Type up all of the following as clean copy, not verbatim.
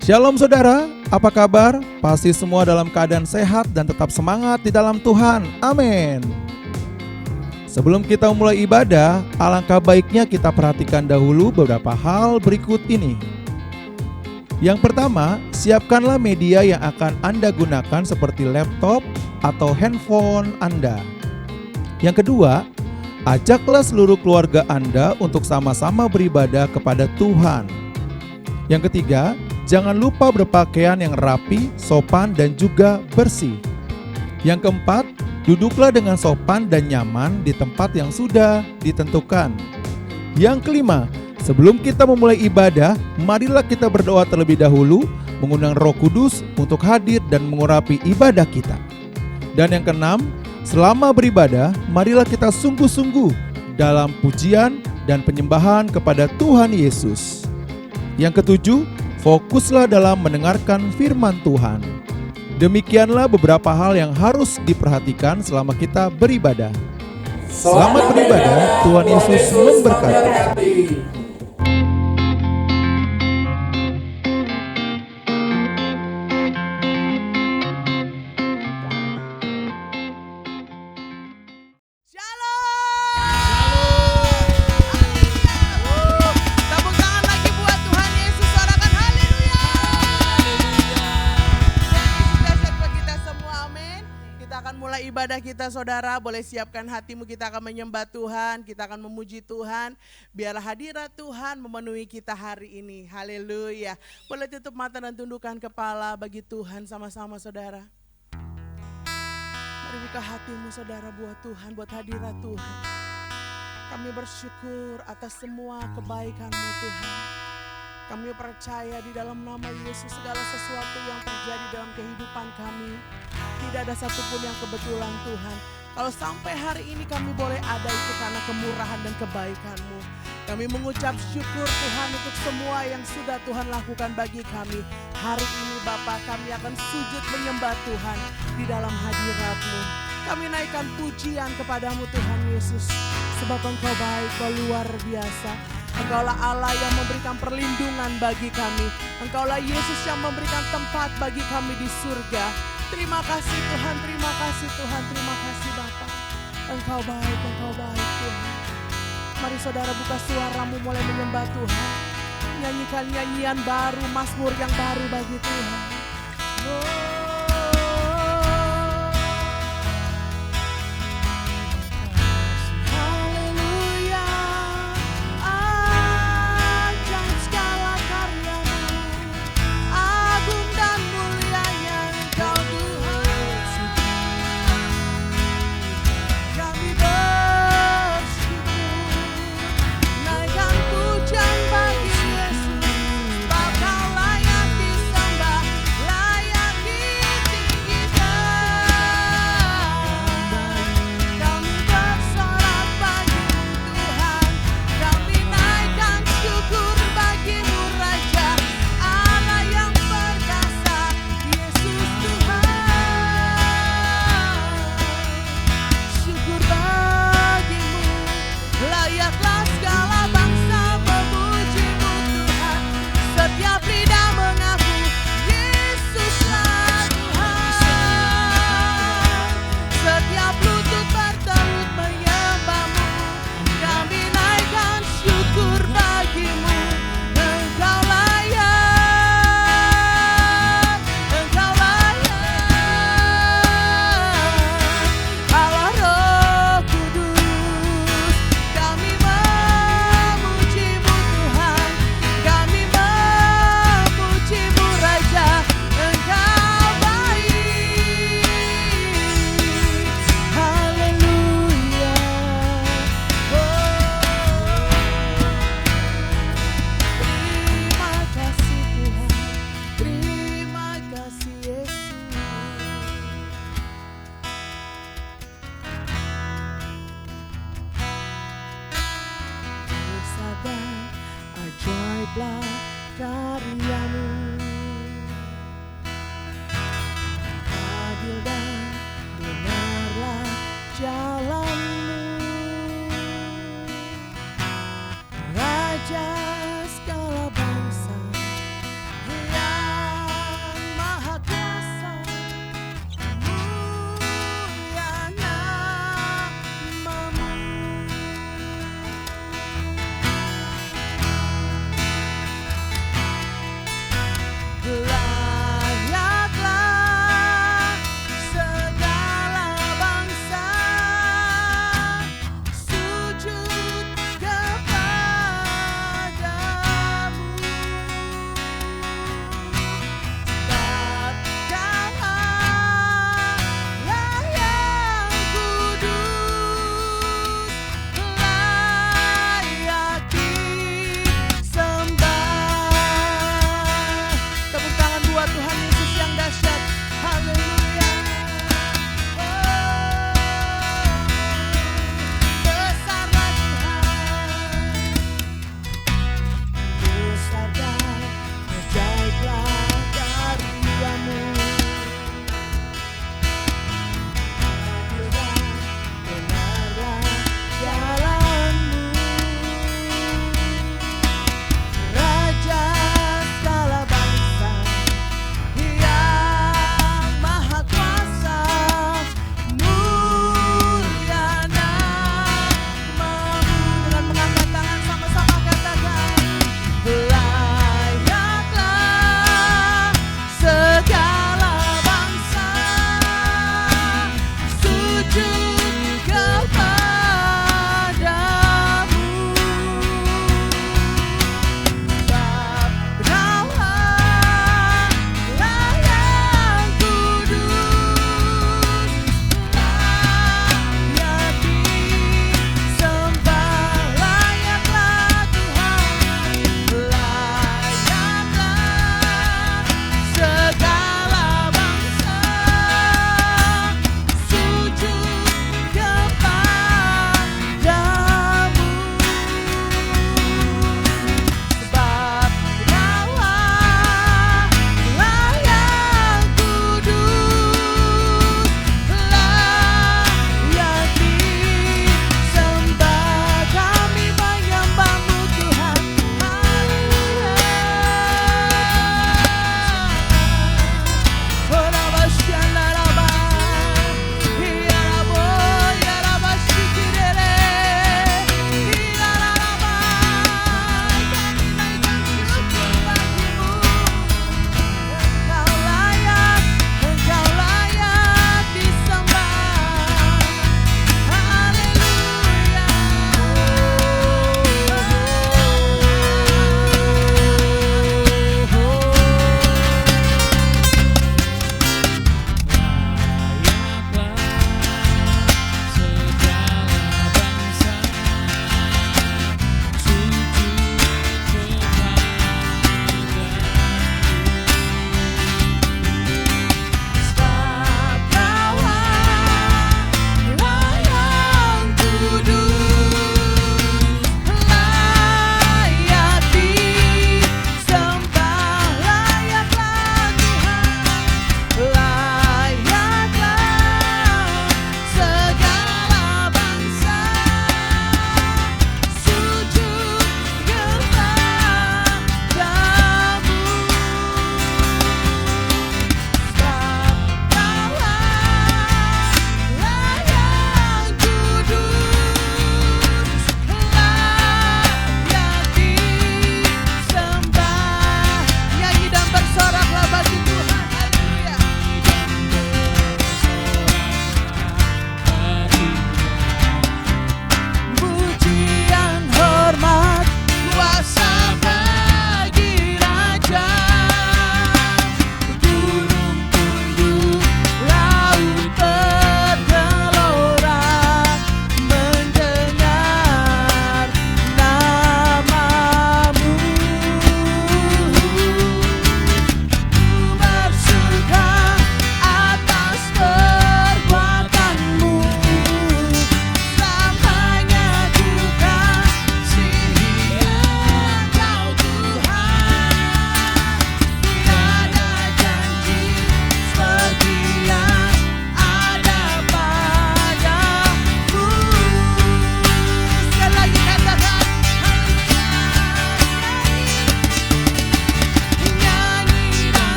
Shalom saudara, apa kabar? Pasti semua dalam keadaan sehat dan tetap semangat di dalam Tuhan. Amin. Sebelum kita mulai ibadah, alangkah baiknya kita perhatikan dahulu beberapa hal berikut ini. Yang pertama, siapkanlah media yang akan Anda gunakan seperti laptop atau handphone Anda. Yang kedua, ajaklah seluruh keluarga Anda untuk sama-sama beribadah kepada Tuhan. Yang ketiga, jangan lupa berpakaian yang rapi, sopan, dan juga bersih. Yang keempat, duduklah dengan sopan dan nyaman di tempat yang sudah ditentukan. Yang kelima, sebelum kita memulai ibadah, marilah kita berdoa terlebih dahulu, mengundang Roh Kudus untuk hadir dan mengurapi ibadah kita. Dan yang keenam, selama beribadah, marilah kita sungguh-sungguh dalam pujian dan penyembahan kepada Tuhan Yesus. Yang ketujuh, fokuslah dalam mendengarkan firman Tuhan. Demikianlah beberapa hal yang harus diperhatikan selama kita beribadah. Selamat beribadah, Tuhan Yesus memberkati. Ibadah kita saudara, boleh siapkan hatimu, kita akan menyembah Tuhan, kita akan memuji Tuhan. Biarlah hadirat Tuhan memenuhi kita hari ini, haleluya. Boleh tutup mata dan tundukkan kepala bagi Tuhan sama-sama saudara. Mari buka hatimu saudara buat Tuhan, buat hadirat Tuhan. Kami bersyukur atas semua kebaikan-Mu Tuhan. Kami percaya di dalam nama Yesus segala sesuatu yang terjadi dalam kehidupan kami, tidak ada satupun yang kebetulan Tuhan. Kalau sampai hari ini kami boleh ada itu karena kemurahan dan kebaikan-Mu. Kami mengucap syukur Tuhan untuk semua yang sudah Tuhan lakukan bagi kami. Hari ini Bapa, kami akan sujud menyembah Tuhan di dalam hadirat-Mu. Kami naikkan pujian kepadamu Tuhan Yesus, sebab Engkau baik, Engkau luar biasa. Engkaulah Allah yang memberikan perlindungan bagi kami. Engkaulah Yesus yang memberikan tempat bagi kami di surga. Terima kasih Tuhan, terima kasih Tuhan, terima kasih Bapa. Engkau baik Tuhan. Mari saudara buka suaramu, mulai menyembah Tuhan. Nyanyikan nyanyian baru, mazmur yang baru bagi Tuhan. Bagi Yesus, Kau layak disembah, layak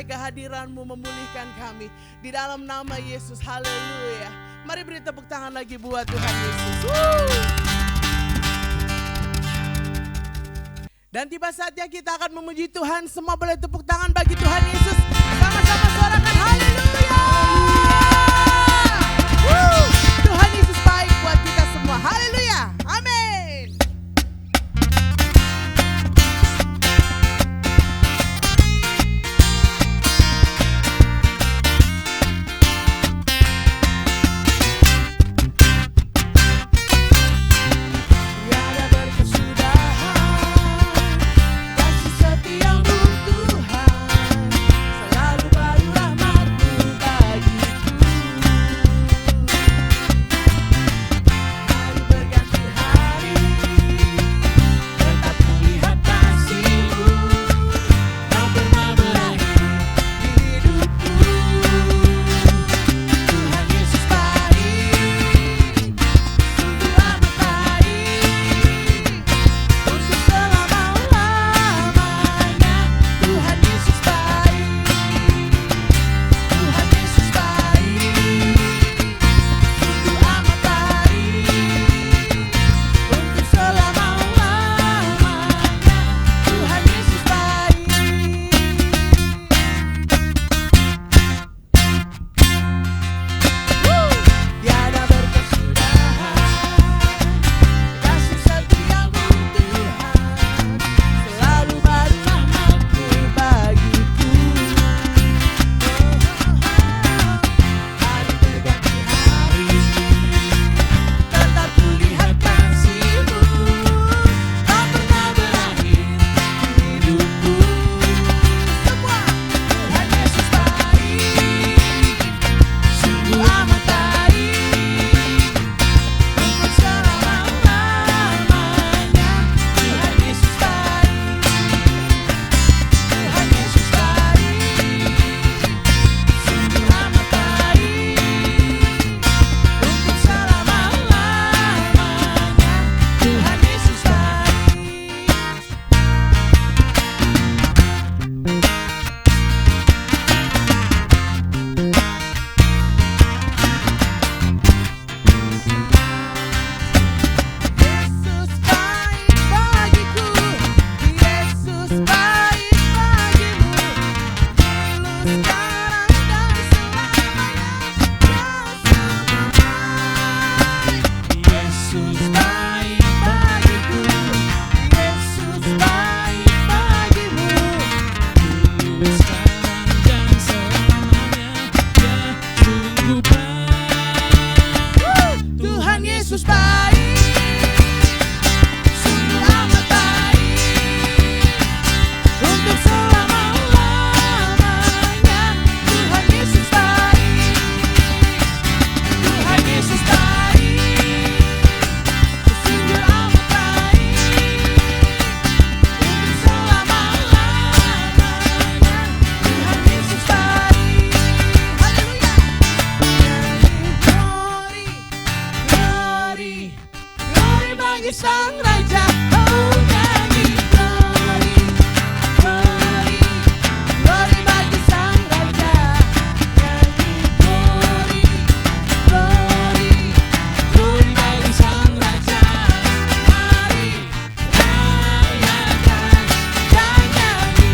supaya kehadiran-Mu memulihkan kami. Di dalam nama Yesus, haleluya. Mari beri tepuk tangan lagi buat Tuhan Yesus. Dan tiba saatnya kita akan memuji Tuhan. Semua boleh tepuk tangan bagi Tuhan Yesus. Sama-sama suarakan haleluya. Tuhan Yesus baik buat kita semua. Haleluya. Amin. Tiada berkesudahan kasih setiamu Tuhan, selalu baru rahmat-Mu bagiku. Hari berganti hari, tetap kulihat kasih-Mu, tak pernah berakhir di hidupku. Tuhan Yesus baik, sungguh amat baik, untuk selama-lamanya. Tuhan Yesus baik, Tuhan Yesus baik, sungguh amat baik, untuk selama-lamanya. Tuhan Yesus baik. Tiada berkesudahan kasih setiamu Tuhan, selalu baru rahmat-Mu bagiku. Hari berganti hari, tetap kulihat kasih-Mu, tak pernah berakhir di hidupku. Semua Tuhan Yesus baik, sungguh amat baik, untuk selama-lamanya. Tuhan Yesus baik, Tuhan Yesus baik, sungguh amat baik, untuk selama-lamanya. Tuhan Yesus baik. Yesus baik bagiku, Yesus baik bagimu, dulu sekarang dan selamanya. Yesus baik bagiku, Yesus baik bagimu, dulu sekarang dan selamanya. Sungguh baik. Tuhan Yesus baik, sungguh amat baik, untuk selama-lamanya. Tuhan Yesus baik, Tuhan Yesus baik, sungguh amat baik, untuk selama-lamanya. Tuhan Yesus baik. Haleluya. Glory, glory, glory bagi Sang Raja. Oh, nyanyi glory, glory, glory bagi Sang Raja. Nyanyi glory, glory, glory bagi Sang Raja. Mari rayakan dan nyanyi,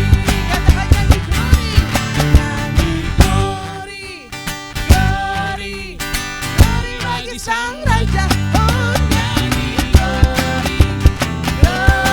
katakan nyanyi glory, glory, glory bagi Sang Raja. Oh, nyanyi glory, glory,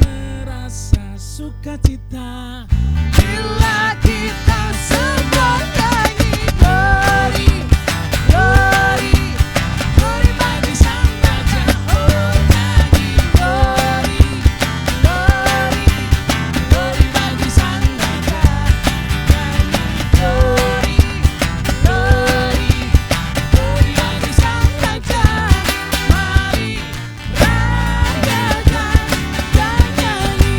merasa sukacita bila kita semua nyanyi glory, glory, glory bagi Sang Raja. Oh nyanyi glory, glory, glory bagi Sang Raja. Nyanyi glory, glory, glory bagi Sang Raja. Mari rayakan dan nyanyi.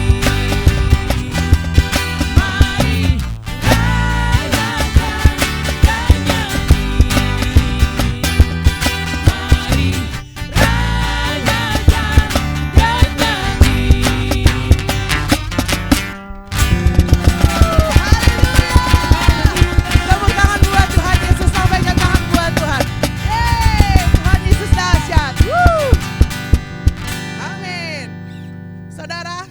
Mari rayakan dan nyanyi. Mari rayakan dan nyanyi. Tepuk tangan buat Tuhan Yesus, lambaikan tangan buat Tuhan. Yeay, Tuhan Yesus dahsyat. Amin. Saudara,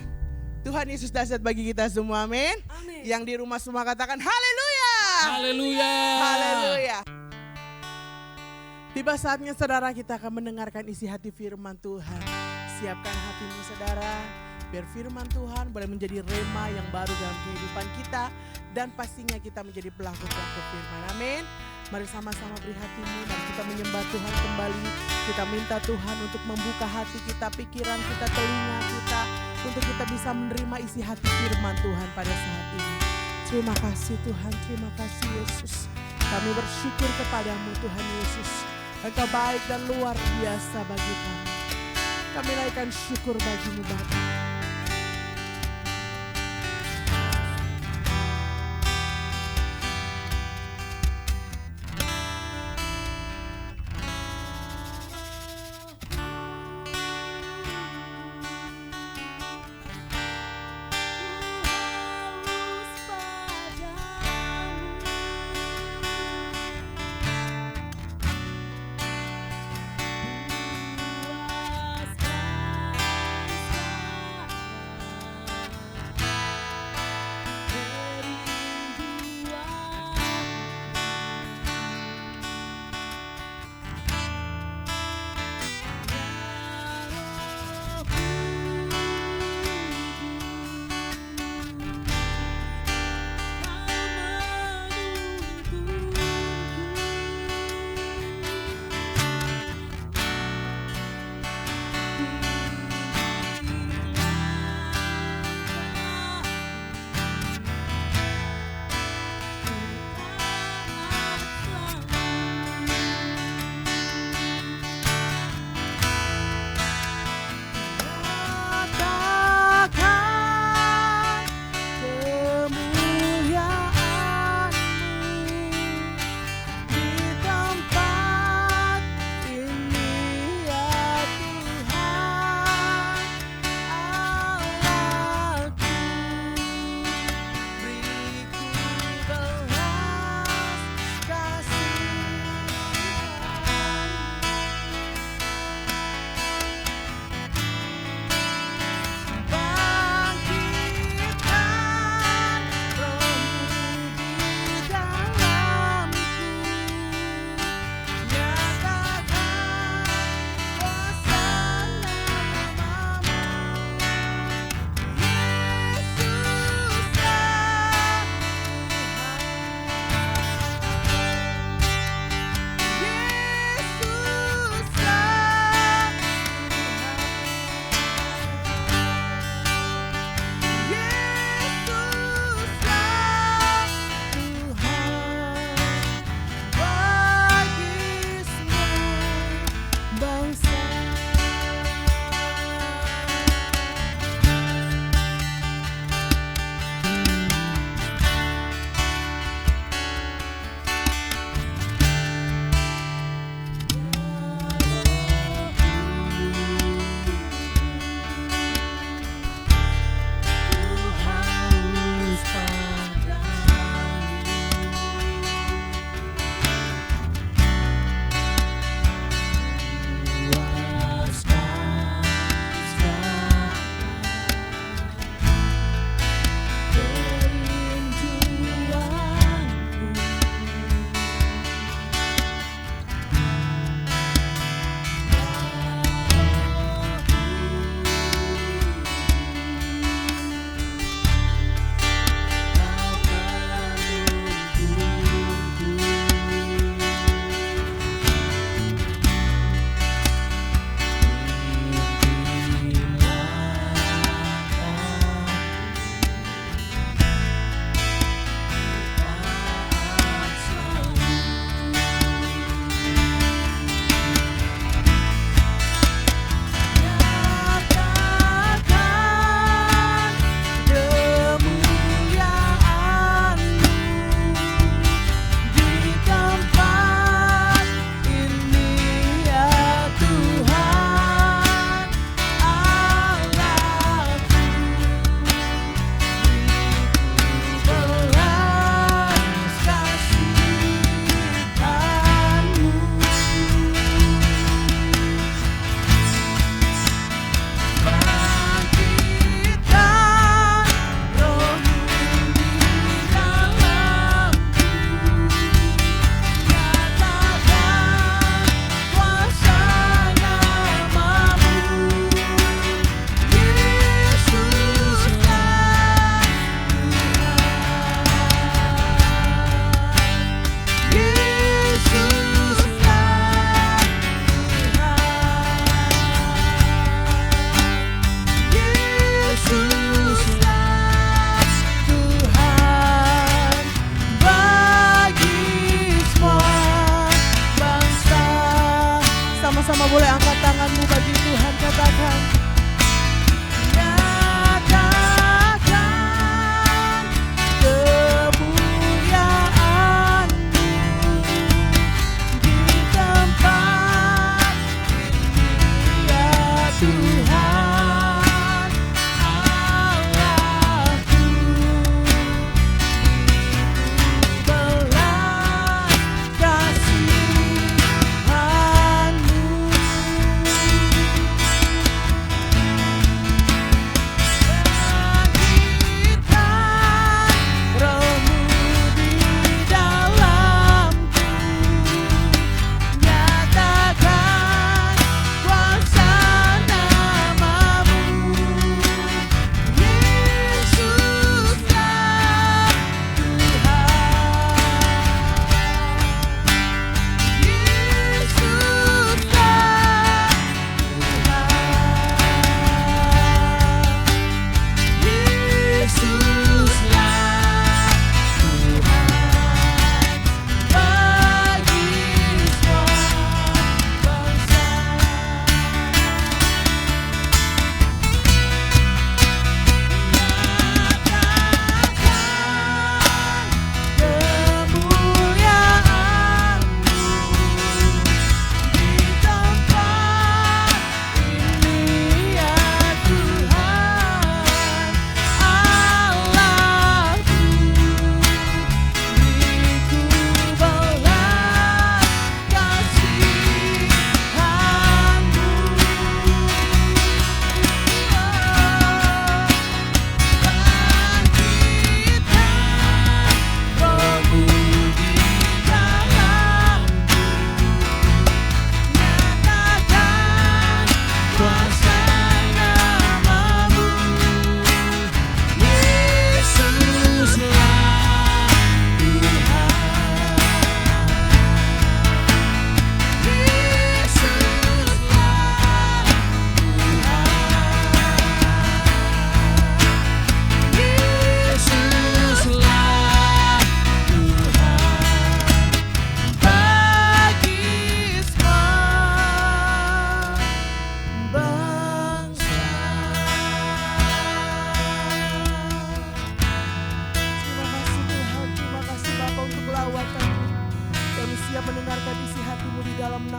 Tuhan Yesus dahsyat bagi kita semua, amin. Yang di rumah semua katakan haleluya. Haleluya. Haleluya. Tiba saatnya saudara kita akan mendengarkan isi hati firman Tuhan. Siapkan hatimu saudara, biar firman Tuhan boleh menjadi rema yang baru dalam kehidupan kita. Dan pastinya kita menjadi pelaku-pelaku firman, amin. Mari sama-sama beri hatimu, mari kita menyembah Tuhan kembali. Kita minta Tuhan untuk membuka hati kita, pikiran kita, telinga kita. Untuk kita bisa menerima isi hati firman Tuhan pada saat ini. Terima kasih Tuhan, terima kasih Yesus. Kami bersyukur kepadamu Tuhan Yesus. Engkau baik dan luar biasa bagi kami. Kami naikkan syukur bagimu Bapa.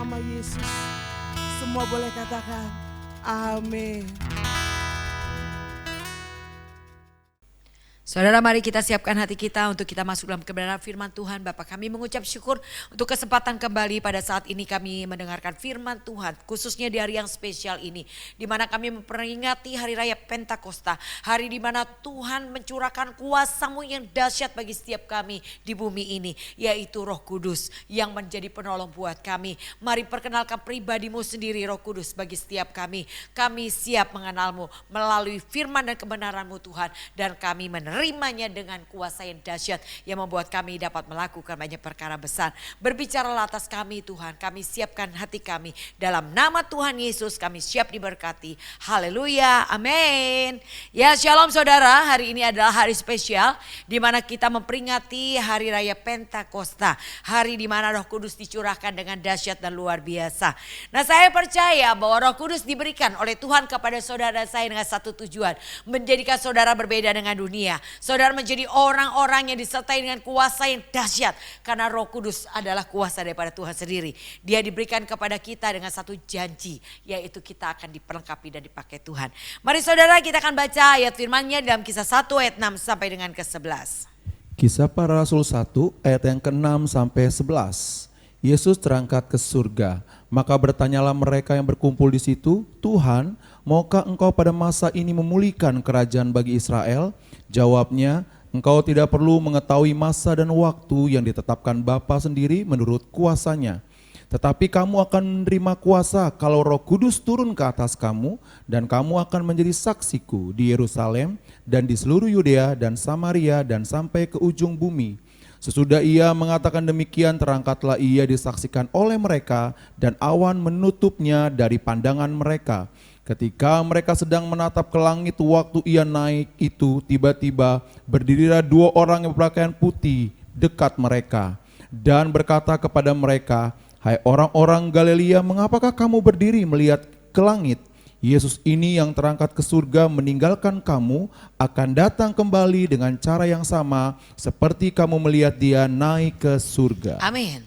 nama Yesus. Semua boleh katakan amin. Saudara, mari kita siapkan hati kita untuk kita masuk dalam kebenaran firman Tuhan. Bapa, kami mengucap syukur untuk kesempatan kembali pada saat ini kami mendengarkan firman Tuhan. Khususnya di hari yang spesial ini, di mana kami memperingati hari raya Pentakosta. Hari di mana Tuhan mencurahkan kuasa-Mu yang dahsyat bagi setiap kami di bumi ini. Yaitu Roh Kudus yang menjadi penolong buat kami. Mari perkenalkan pribadi-Mu sendiri, Roh Kudus, bagi setiap kami. Kami siap mengenal-Mu melalui firman dan kebenaran-Mu Tuhan. Dan kami menerimanya dengan kuasa yang dahsyat yang membuat kami dapat melakukan banyak perkara besar. Berbicaralah atas kami Tuhan, kami siapkan hati kami. Dalam nama Tuhan Yesus kami siap diberkati. Haleluya, amin. Ya, shalom saudara, hari ini adalah hari spesial di mana kita memperingati hari raya Pentakosta. Hari di mana Roh Kudus dicurahkan dengan dahsyat dan luar biasa. Nah, saya percaya bahwa Roh Kudus diberikan oleh Tuhan kepada saudara saya dengan satu tujuan. Menjadikan saudara berbeda dengan dunia. Saudara menjadi orang-orang yang disertai dengan kuasa yang dahsyat. Karena Roh Kudus adalah kuasa daripada Tuhan sendiri. Dia diberikan kepada kita dengan satu janji. Yaitu kita akan diperlengkapi dan dipakai Tuhan. Mari saudara, kita akan baca ayat firman-Nya dalam Kisah 1 ayat 6 sampai dengan ke-11. Kisah Para Rasul 1 ayat yang ke-6 sampai 11. Yesus terangkat ke surga, maka bertanyalah mereka yang berkumpul di situ, Tuhan, maukah Engkau pada masa ini memulihkan kerajaan bagi Israel? Jawabnya, Engkau tidak perlu mengetahui masa dan waktu yang ditetapkan Bapa sendiri menurut kuasanya. Tetapi kamu akan menerima kuasa kalau Roh Kudus turun ke atas kamu, dan kamu akan menjadi saksiku di Yerusalem dan di seluruh Yudea dan Samaria dan sampai ke ujung bumi. Sesudah ia mengatakan demikian, terangkatlah ia disaksikan oleh mereka dan awan menutupnya dari pandangan mereka. Ketika mereka sedang menatap ke langit waktu ia naik itu, tiba-tiba berdirilah dua orang yang berpakaian putih dekat mereka dan berkata kepada mereka, "Hai orang-orang Galilea, mengapakah kamu berdiri melihat ke langit? Yesus ini yang terangkat ke surga meninggalkan kamu akan datang kembali dengan cara yang sama seperti kamu melihat dia naik ke surga." Amin.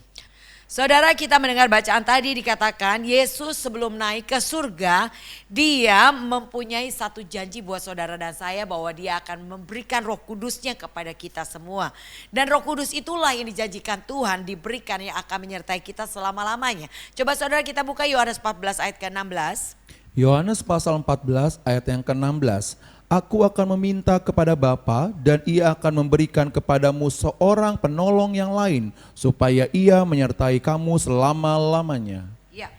Saudara, kita mendengar bacaan tadi dikatakan Yesus sebelum naik ke surga, dia mempunyai satu janji buat saudara dan saya bahwa dia akan memberikan Roh Kudusnya kepada kita semua. Dan Roh Kudus itulah yang dijanjikan Tuhan diberikan yang akan menyertai kita selama-lamanya. Coba saudara kita buka Yohanes 14 ayat ke-16. Yohanes pasal 14 ayat yang ke-16. Aku akan meminta kepada Bapa dan ia akan memberikan kepadamu seorang penolong yang lain supaya ia menyertai kamu selama-lamanya. Ya.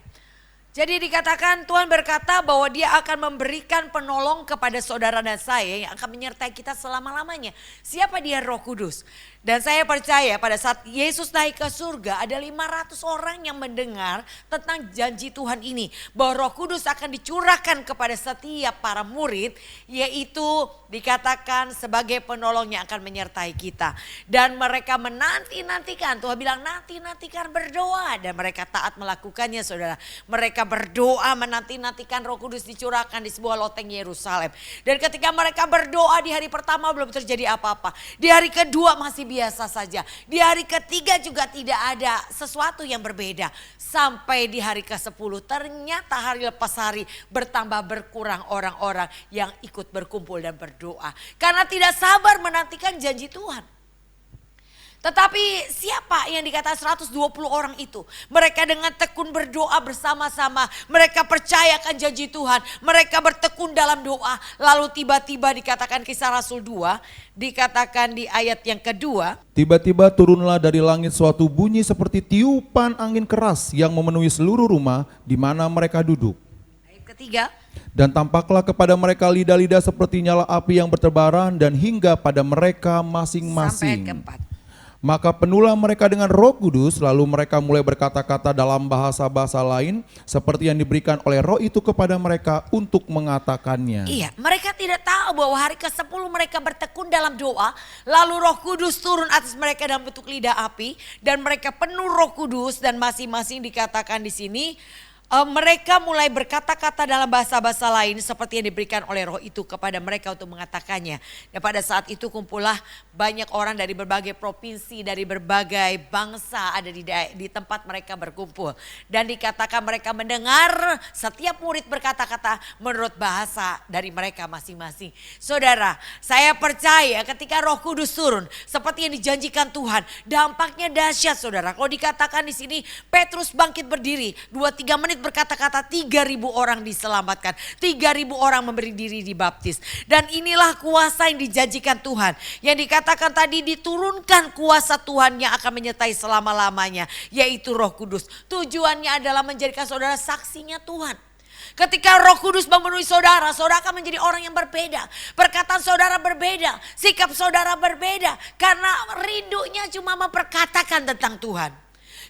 Jadi dikatakan Tuhan berkata bahwa dia akan memberikan penolong kepada saudara dan saya yang akan menyertai kita selama-lamanya. Siapa dia? Roh Kudus. Dan saya percaya pada saat Yesus naik ke surga ada 500 orang yang mendengar tentang janji Tuhan ini. Bahwa Roh Kudus akan dicurahkan kepada setiap para murid, yaitu dikatakan sebagai penolong yang akan menyertai kita. Dan mereka menanti-nantikan, Tuhan bilang nanti-nantikan berdoa. Dan mereka taat melakukannya saudara. Mereka berdoa menanti-nantikan Roh Kudus dicurahkan di sebuah loteng Yerusalem. Dan ketika mereka berdoa di hari pertama belum terjadi apa-apa. Di hari kedua masih biasa saja. Di hari ketiga juga tidak ada sesuatu yang berbeda. Sampai di hari ke-10 ternyata hari lepas hari bertambah berkurang orang-orang yang ikut berkumpul dan berdoa. Karena tidak sabar menantikan janji Tuhan. Tetapi siapa yang dikatakan 120 orang itu? Mereka dengan tekun berdoa bersama-sama. Mereka percayakan janji Tuhan. Mereka bertekun dalam doa. Lalu tiba-tiba dikatakan Kisah Rasul 2. Dikatakan di ayat yang kedua. Tiba-tiba turunlah dari langit suatu bunyi seperti tiupan angin keras yang memenuhi seluruh rumah di mana mereka duduk. Ayat ketiga. Dan tampaklah kepada mereka lidah-lidah seperti nyala api yang bertebaran dan hingga pada mereka masing-masing. Sampai ayat keempat. Maka penuhlah mereka dengan Roh Kudus, lalu mereka mulai berkata-kata dalam bahasa-bahasa lain seperti yang diberikan oleh Roh itu kepada mereka untuk mengatakannya. Iya, mereka tidak tahu bahwa hari ke-10 mereka bertekun dalam doa, lalu Roh Kudus turun atas mereka dalam bentuk lidah api dan mereka penuh Roh Kudus dan masing-masing dikatakan di sini mereka mulai berkata-kata dalam bahasa-bahasa lain seperti yang diberikan oleh roh itu kepada mereka untuk mengatakannya. Dan pada saat itu kumpullah banyak orang dari berbagai provinsi, dari berbagai bangsa ada di tempat mereka berkumpul. Dan dikatakan mereka mendengar setiap murid berkata-kata menurut bahasa dari mereka masing-masing. Saudara, saya percaya ketika Roh Kudus turun seperti yang dijanjikan Tuhan, dampaknya dahsyat saudara. Kalau dikatakan di sini Petrus bangkit berdiri, 2-3 menit berkata-kata 3.000 orang diselamatkan. 3.000 orang memberi diri dibaptis. Dan inilah kuasa yang dijanjikan Tuhan. Yang dikatakan tadi diturunkan kuasa Tuhan yang akan menyertai selama-lamanya. Yaitu Roh Kudus. Tujuannya adalah menjadikan saudara saksinya Tuhan. Ketika Roh Kudus memenuhi saudara, saudara akan menjadi orang yang berbeda. Perkataan saudara berbeda, sikap saudara berbeda. Karena rindunya cuma memperkatakan tentang Tuhan.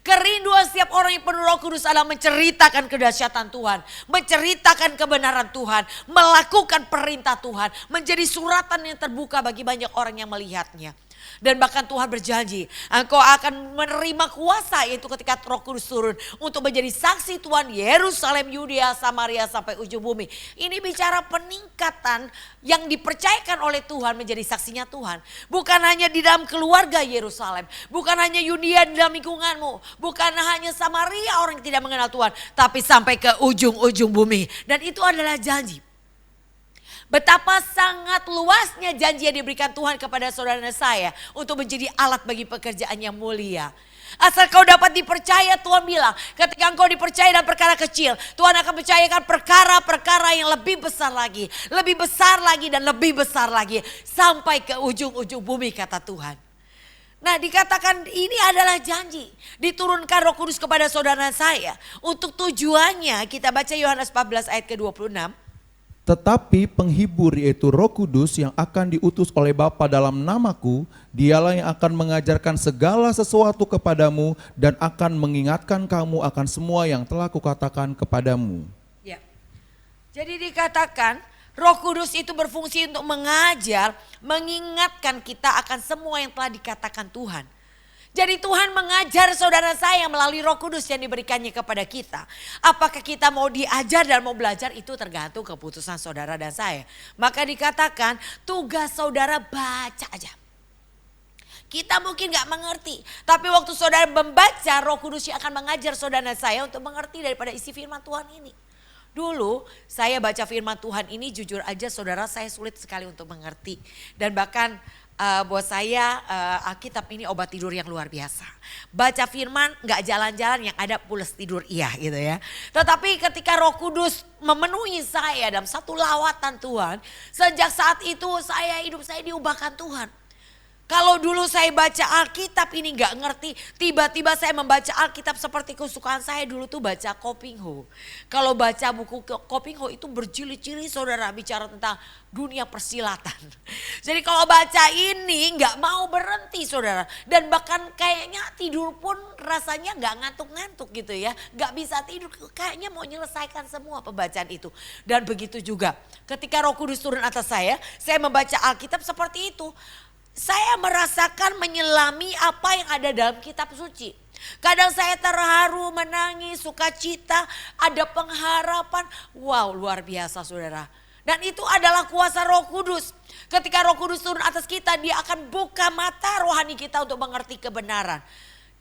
Kerinduan setiap orang yang penuh Roh Kudus adalah menceritakan kedahsyatan Tuhan, menceritakan kebenaran Tuhan, melakukan perintah Tuhan, menjadi suratan yang terbuka bagi banyak orang yang melihatnya. Dan bahkan Tuhan berjanji, engkau akan menerima kuasa yaitu ketika Roh Kudus turun untuk menjadi saksi Tuhan Yerusalem, Yudea, Samaria sampai ujung bumi. Ini bicara peningkatan yang dipercayakan oleh Tuhan menjadi saksinya Tuhan. Bukan hanya di dalam keluarga Yerusalem, bukan hanya Yudea di dalam lingkunganmu, bukan hanya Samaria orang yang tidak mengenal Tuhan, tapi sampai ke ujung-ujung bumi. Dan itu adalah janji. Betapa sangat luasnya janji yang diberikan Tuhan kepada saudara dan saya untuk menjadi alat bagi pekerjaan yang mulia. Asal kau dapat dipercaya, Tuhan bilang ketika engkau dipercaya dalam perkara kecil, Tuhan akan percayakan perkara-perkara yang lebih besar lagi dan lebih besar lagi sampai ke ujung-ujung bumi kata Tuhan. Nah, dikatakan ini adalah janji diturunkan Roh Kudus kepada saudara dan saya. Untuk tujuannya kita baca Yohanes 14 ayat ke-26. Tetapi penghibur yaitu Roh Kudus yang akan diutus oleh Bapa dalam namaku, dialah yang akan mengajarkan segala sesuatu kepadamu dan akan mengingatkan kamu akan semua yang telah kukatakan kepadamu. Ya. Jadi dikatakan Roh Kudus itu berfungsi untuk mengajar, mengingatkan kita akan semua yang telah dikatakan Tuhan. Jadi Tuhan mengajar saudara saya melalui Roh Kudus yang diberikannya kepada kita. Apakah kita mau diajar dan mau belajar itu tergantung keputusan saudara dan saya. Maka dikatakan tugas saudara baca aja. Kita mungkin gak mengerti. Tapi waktu saudara membaca, Roh Kudus yang akan mengajar saudara dan saya untuk mengerti daripada isi firman Tuhan ini. Dulu saya baca firman Tuhan ini jujur aja saudara saya sulit sekali untuk mengerti. Dan bahkan buat saya Alkitab ini obat tidur yang luar biasa. Baca firman gak jalan-jalan yang ada pules tidur iya gitu ya. Tetapi ketika Roh Kudus memenuhi saya dalam satu lawatan Tuhan. Sejak saat itu hidup saya diubahkan Tuhan. Kalau dulu saya baca Alkitab ini gak ngerti, tiba-tiba saya membaca Alkitab seperti kesukaan saya dulu tuh baca Kopingho. Kalau baca buku Kopingho itu berjilid-jilid saudara bicara tentang dunia persilatan. Jadi kalau baca ini gak mau berhenti saudara. Dan bahkan kayaknya tidur pun rasanya gak ngantuk-ngantuk gitu ya. Gak bisa tidur, kayaknya mau menyelesaikan semua pembacaan itu. Dan begitu juga ketika Roh Kudus turun atas saya membaca Alkitab seperti itu. Saya merasakan menyelami apa yang ada dalam kitab suci. Kadang saya terharu, menangis, sukacita, ada pengharapan. Wow, luar biasa saudara. Dan itu adalah kuasa Roh Kudus. Ketika Roh Kudus turun atas kita, dia akan buka mata rohani kita untuk mengerti kebenaran.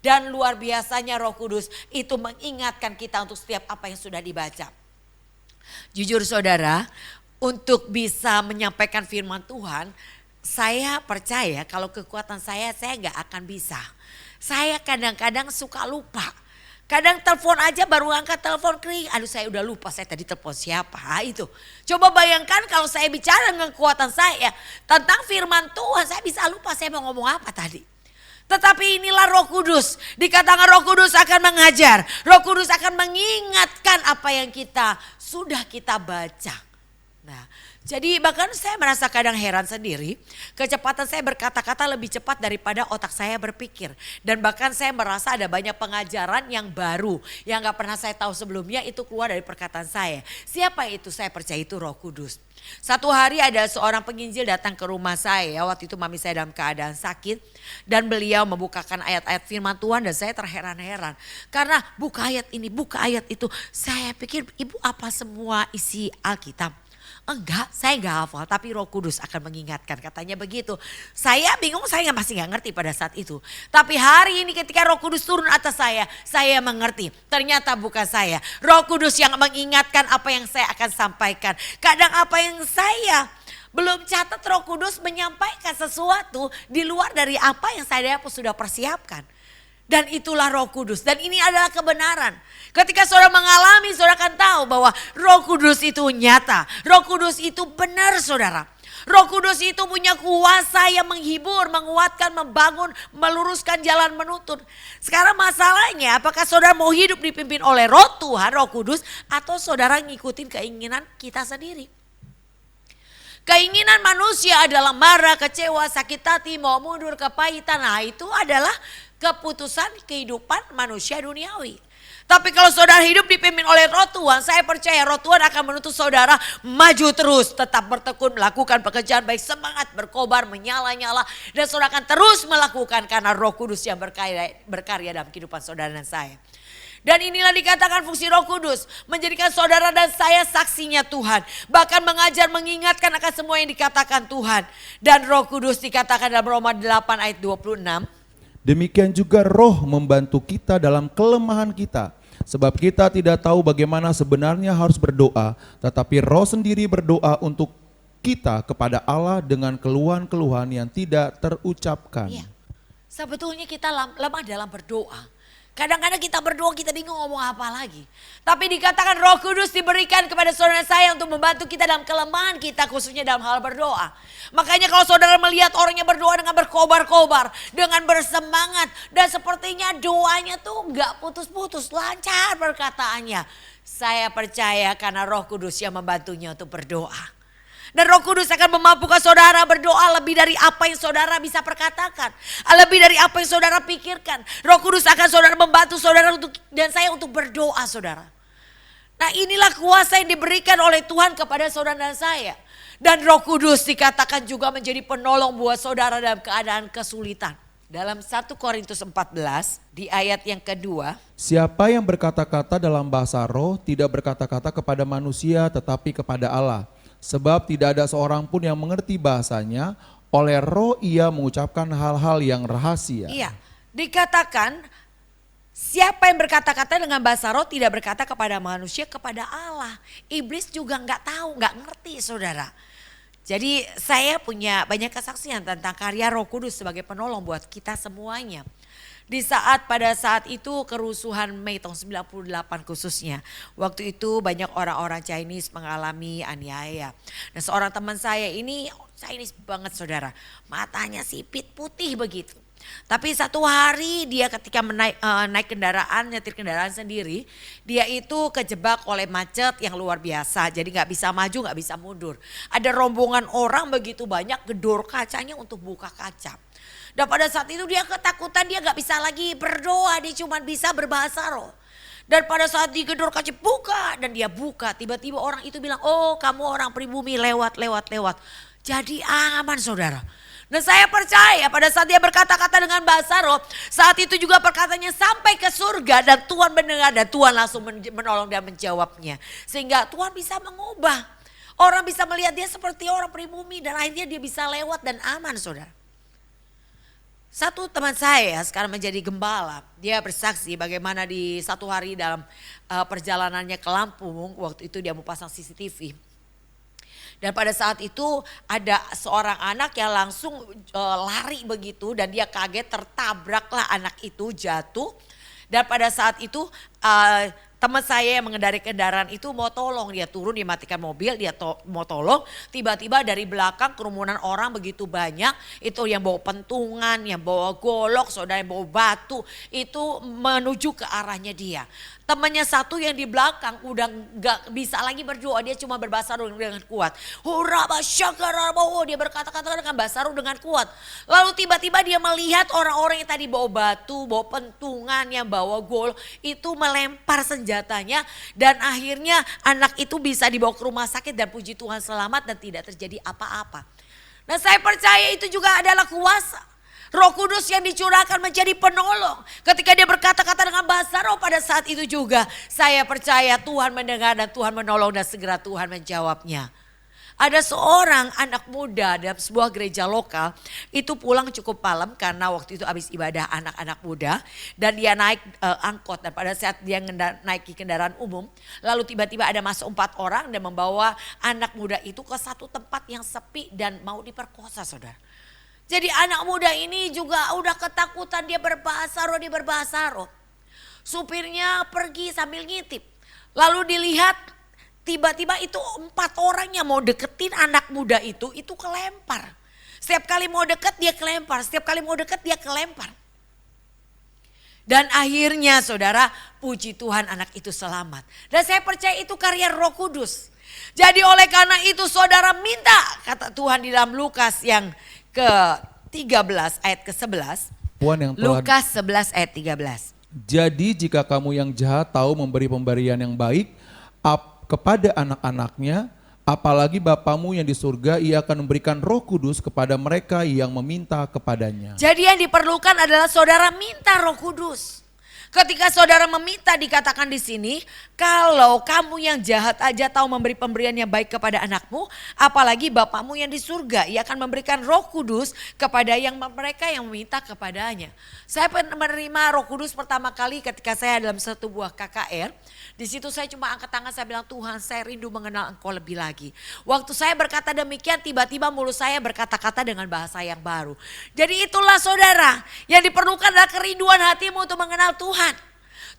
Dan luar biasanya Roh Kudus itu mengingatkan kita untuk setiap apa yang sudah dibaca. Jujur saudara, untuk bisa menyampaikan firman Tuhan, saya percaya kalau kekuatan saya gak akan bisa. Saya kadang-kadang suka lupa. Kadang telepon aja baru angkat telepon kering. Aduh saya udah lupa saya tadi telepon siapa itu. Coba bayangkan kalau saya bicara dengan kekuatan saya tentang firman Tuhan. Saya bisa lupa saya mau ngomong apa tadi. Tetapi inilah Roh Kudus. Dikatakan Roh Kudus akan mengajar. Roh Kudus akan mengingatkan apa yang sudah kita baca. Nah, Jadi bahkan saya merasa kadang heran sendiri, kecepatan saya berkata-kata lebih cepat daripada otak saya berpikir. Dan bahkan saya merasa ada banyak pengajaran yang baru, yang gak pernah saya tahu sebelumnya itu keluar dari perkataan saya. Siapa itu? Saya percaya itu Roh Kudus. Satu hari ada seorang penginjil datang ke rumah saya, waktu itu mami saya dalam keadaan sakit. Dan beliau membukakan ayat-ayat firman Tuhan dan saya terheran-heran. Karena buka ayat ini, buka ayat itu. Saya pikir ibu apa semua isi Alkitab? Enggak, saya enggak hafal, tapi Roh Kudus akan mengingatkan, katanya begitu. Saya bingung, saya masih enggak ngerti pada saat itu. Tapi hari ini ketika Roh Kudus turun atas saya mengerti. Ternyata bukan saya, Roh Kudus yang mengingatkan apa yang saya akan sampaikan. Kadang apa yang saya belum catat, Roh Kudus menyampaikan sesuatu di luar dari apa yang saya sudah persiapkan. Dan itulah Roh Kudus. Dan ini adalah kebenaran. Ketika saudara mengalami, saudara akan tahu bahwa Roh Kudus itu nyata. Roh Kudus itu benar, saudara. Roh Kudus itu punya kuasa yang menghibur, menguatkan, membangun, meluruskan jalan menuntun. Sekarang masalahnya apakah saudara mau hidup dipimpin oleh Roh Tuhan, Roh Kudus, atau saudara ngikutin keinginan kita sendiri. Keinginan manusia adalah marah, kecewa, sakit hati, mau mundur, kepahitan. Nah itu adalah keputusan kehidupan manusia duniawi. Tapi kalau saudara hidup dipimpin oleh Roh Tuhan, saya percaya Roh Tuhan akan menuntut saudara maju terus, tetap bertekun, melakukan pekerjaan baik, semangat, berkobar, menyala-nyala. Dan saudara akan terus melakukan karena Roh Kudus yang berkarya dalam kehidupan saudara dan saya. Dan inilah dikatakan fungsi Roh Kudus, menjadikan saudara dan saya saksinya Tuhan. Bahkan mengajar, mengingatkan akan semua yang dikatakan Tuhan. Dan Roh Kudus dikatakan dalam Roma 8 ayat 26. Demikian juga Roh membantu kita dalam kelemahan kita. Sebab kita tidak tahu bagaimana sebenarnya harus berdoa, tetapi Roh sendiri berdoa untuk kita kepada Allah dengan keluhan-keluhan yang tidak terucapkan. Iya. Sebetulnya kita lemah dalam berdoa. Kadang-kadang kita berdoa, kita bingung ngomong apa lagi. Tapi dikatakan Roh Kudus diberikan kepada saudara saya untuk membantu kita dalam kelemahan kita, khususnya dalam hal berdoa. Makanya kalau saudara melihat orangnya berdoa dengan berkobar-kobar, dengan bersemangat, dan sepertinya doanya tuh gak putus-putus, lancar perkataannya. Saya percaya karena Roh Kudus yang membantunya untuk berdoa. Dan Roh Kudus akan memampukan saudara berdoa lebih dari apa yang saudara bisa perkatakan. Lebih dari apa yang saudara pikirkan. Roh Kudus akan saudara membantu saudara dan saya untuk berdoa, saudara. Nah inilah kuasa yang diberikan oleh Tuhan kepada saudara dan saya. Dan Roh Kudus dikatakan juga menjadi penolong buat saudara dalam keadaan kesulitan. Dalam 1 Korintus 14 di ayat yang kedua. Siapa yang berkata-kata dalam bahasa roh tidak berkata-kata kepada manusia tetapi kepada Allah. Sebab tidak ada seorang pun yang mengerti bahasanya, oleh roh ia mengucapkan hal-hal yang rahasia. Iya, dikatakan siapa yang berkata-kata dengan bahasa roh tidak berkata kepada manusia, kepada Allah. Iblis juga nggak tahu, nggak ngerti, saudara. Jadi saya punya banyak kesaksian tentang karya Roh Kudus sebagai penolong buat kita semuanya. Pada saat itu kerusuhan Mei tahun 98 khususnya. Waktu itu banyak orang-orang Chinese mengalami aniaya. Dan seorang teman saya ini Chinese banget, saudara. Matanya sipit putih begitu. Tapi satu hari dia ketika naik kendaraan, nyetir kendaraan sendiri, dia itu kejebak oleh macet yang luar biasa. Jadi gak bisa maju, gak bisa mundur. Ada rombongan orang begitu banyak, gedor kacanya untuk buka kaca. Dan pada saat itu dia ketakutan, dia gak bisa lagi berdoa, dia cuma bisa berbahasa roh. Dan pada saat digedor kaca, buka, dan dia buka, tiba-tiba orang itu bilang, oh kamu orang pribumi, lewat. Jadi aman, saudara. Dan saya percaya pada saat dia berkata-kata dengan bahasa roh, saat itu juga perkataannya sampai ke surga dan Tuhan mendengar dan Tuhan langsung menolong dan menjawabnya. Sehingga Tuhan bisa mengubah. Orang bisa melihat dia seperti orang pribumi dan akhirnya dia bisa lewat dan aman, saudara. Satu teman saya sekarang menjadi gembala, dia bersaksi bagaimana di satu hari dalam perjalanannya ke Lampung, waktu itu dia mau pasang CCTV. Dan pada saat itu ada seorang anak yang langsung lari begitu dan dia kaget, tertabraklah anak itu, jatuh. Dan pada saat itu teman saya yang mengendarai kendaraan itu mau tolong, dia turun, dia matikan mobil, dia mau tolong. Tiba-tiba dari belakang kerumunan orang begitu banyak, itu yang bawa pentungan, yang bawa golok, saudara yang bawa batu, itu menuju ke arahnya dia. Temannya satu yang di belakang udah gak bisa lagi berdoa, dia cuma berbahasa roh dengan kuat. Dia berkata-kata dengan bahasa roh dengan kuat. Lalu tiba-tiba dia melihat orang-orang yang tadi bawa batu, bawa pentungan, yang bawa gol, itu melempar senjatanya. Dan akhirnya anak itu bisa dibawa ke rumah sakit dan puji Tuhan selamat dan tidak terjadi apa-apa. Nah saya percaya itu juga adalah kuasa Roh Kudus yang dicurahkan menjadi penolong. Ketika dia berkata-kata dengan bahasa roh pada saat itu juga, saya percaya Tuhan mendengar dan Tuhan menolong dan segera Tuhan menjawabnya. Ada seorang anak muda dalam sebuah gereja lokal, itu pulang cukup malam karena waktu itu habis ibadah anak-anak muda. Dan dia naik angkot, dan pada saat dia naiki kendaraan umum, lalu tiba-tiba ada masuk 4 orang dan membawa anak muda itu ke satu tempat yang sepi dan mau diperkosa, saudara. Jadi anak muda ini juga udah ketakutan, dia berbahasa roh. Supirnya pergi sambil ngintip. Lalu dilihat tiba-tiba itu 4 orang yang mau deketin anak muda itu kelempar. Setiap kali mau deket dia kelempar, setiap kali mau deket dia kelempar. Dan akhirnya saudara, puji Tuhan anak itu selamat. Dan saya percaya itu karya Roh Kudus. Jadi oleh karena itu saudara minta, kata Tuhan di dalam Lukas yang ke-13 ayat ke-11. Puan yang telah, Lukas 11 ayat 13. jadi jika kamu yang jahat tahu memberi pemberian yang baik kepada anak-anaknya, apalagi Bapamu yang di surga, ia akan memberikan Roh Kudus kepada mereka yang meminta kepadanya. Jadi yang diperlukan adalah saudara minta Roh Kudus. Ketika saudara meminta, dikatakan di sini, kalau kamu yang jahat aja tahu memberi pemberian yang baik kepada anakmu, apalagi Bapamu yang di surga, ia akan memberikan Roh Kudus kepada mereka yang meminta kepadanya. Saya menerima Roh Kudus pertama kali ketika saya dalam satu buah KKR. Di situ saya cuma angkat tangan, saya bilang, Tuhan, saya rindu mengenal Engkau lebih lagi. Waktu saya berkata demikian, tiba-tiba mulut saya berkata-kata dengan bahasa yang baru. Jadi itulah saudara, yang diperlukan adalah kerinduan hatimu untuk mengenal Tuhan.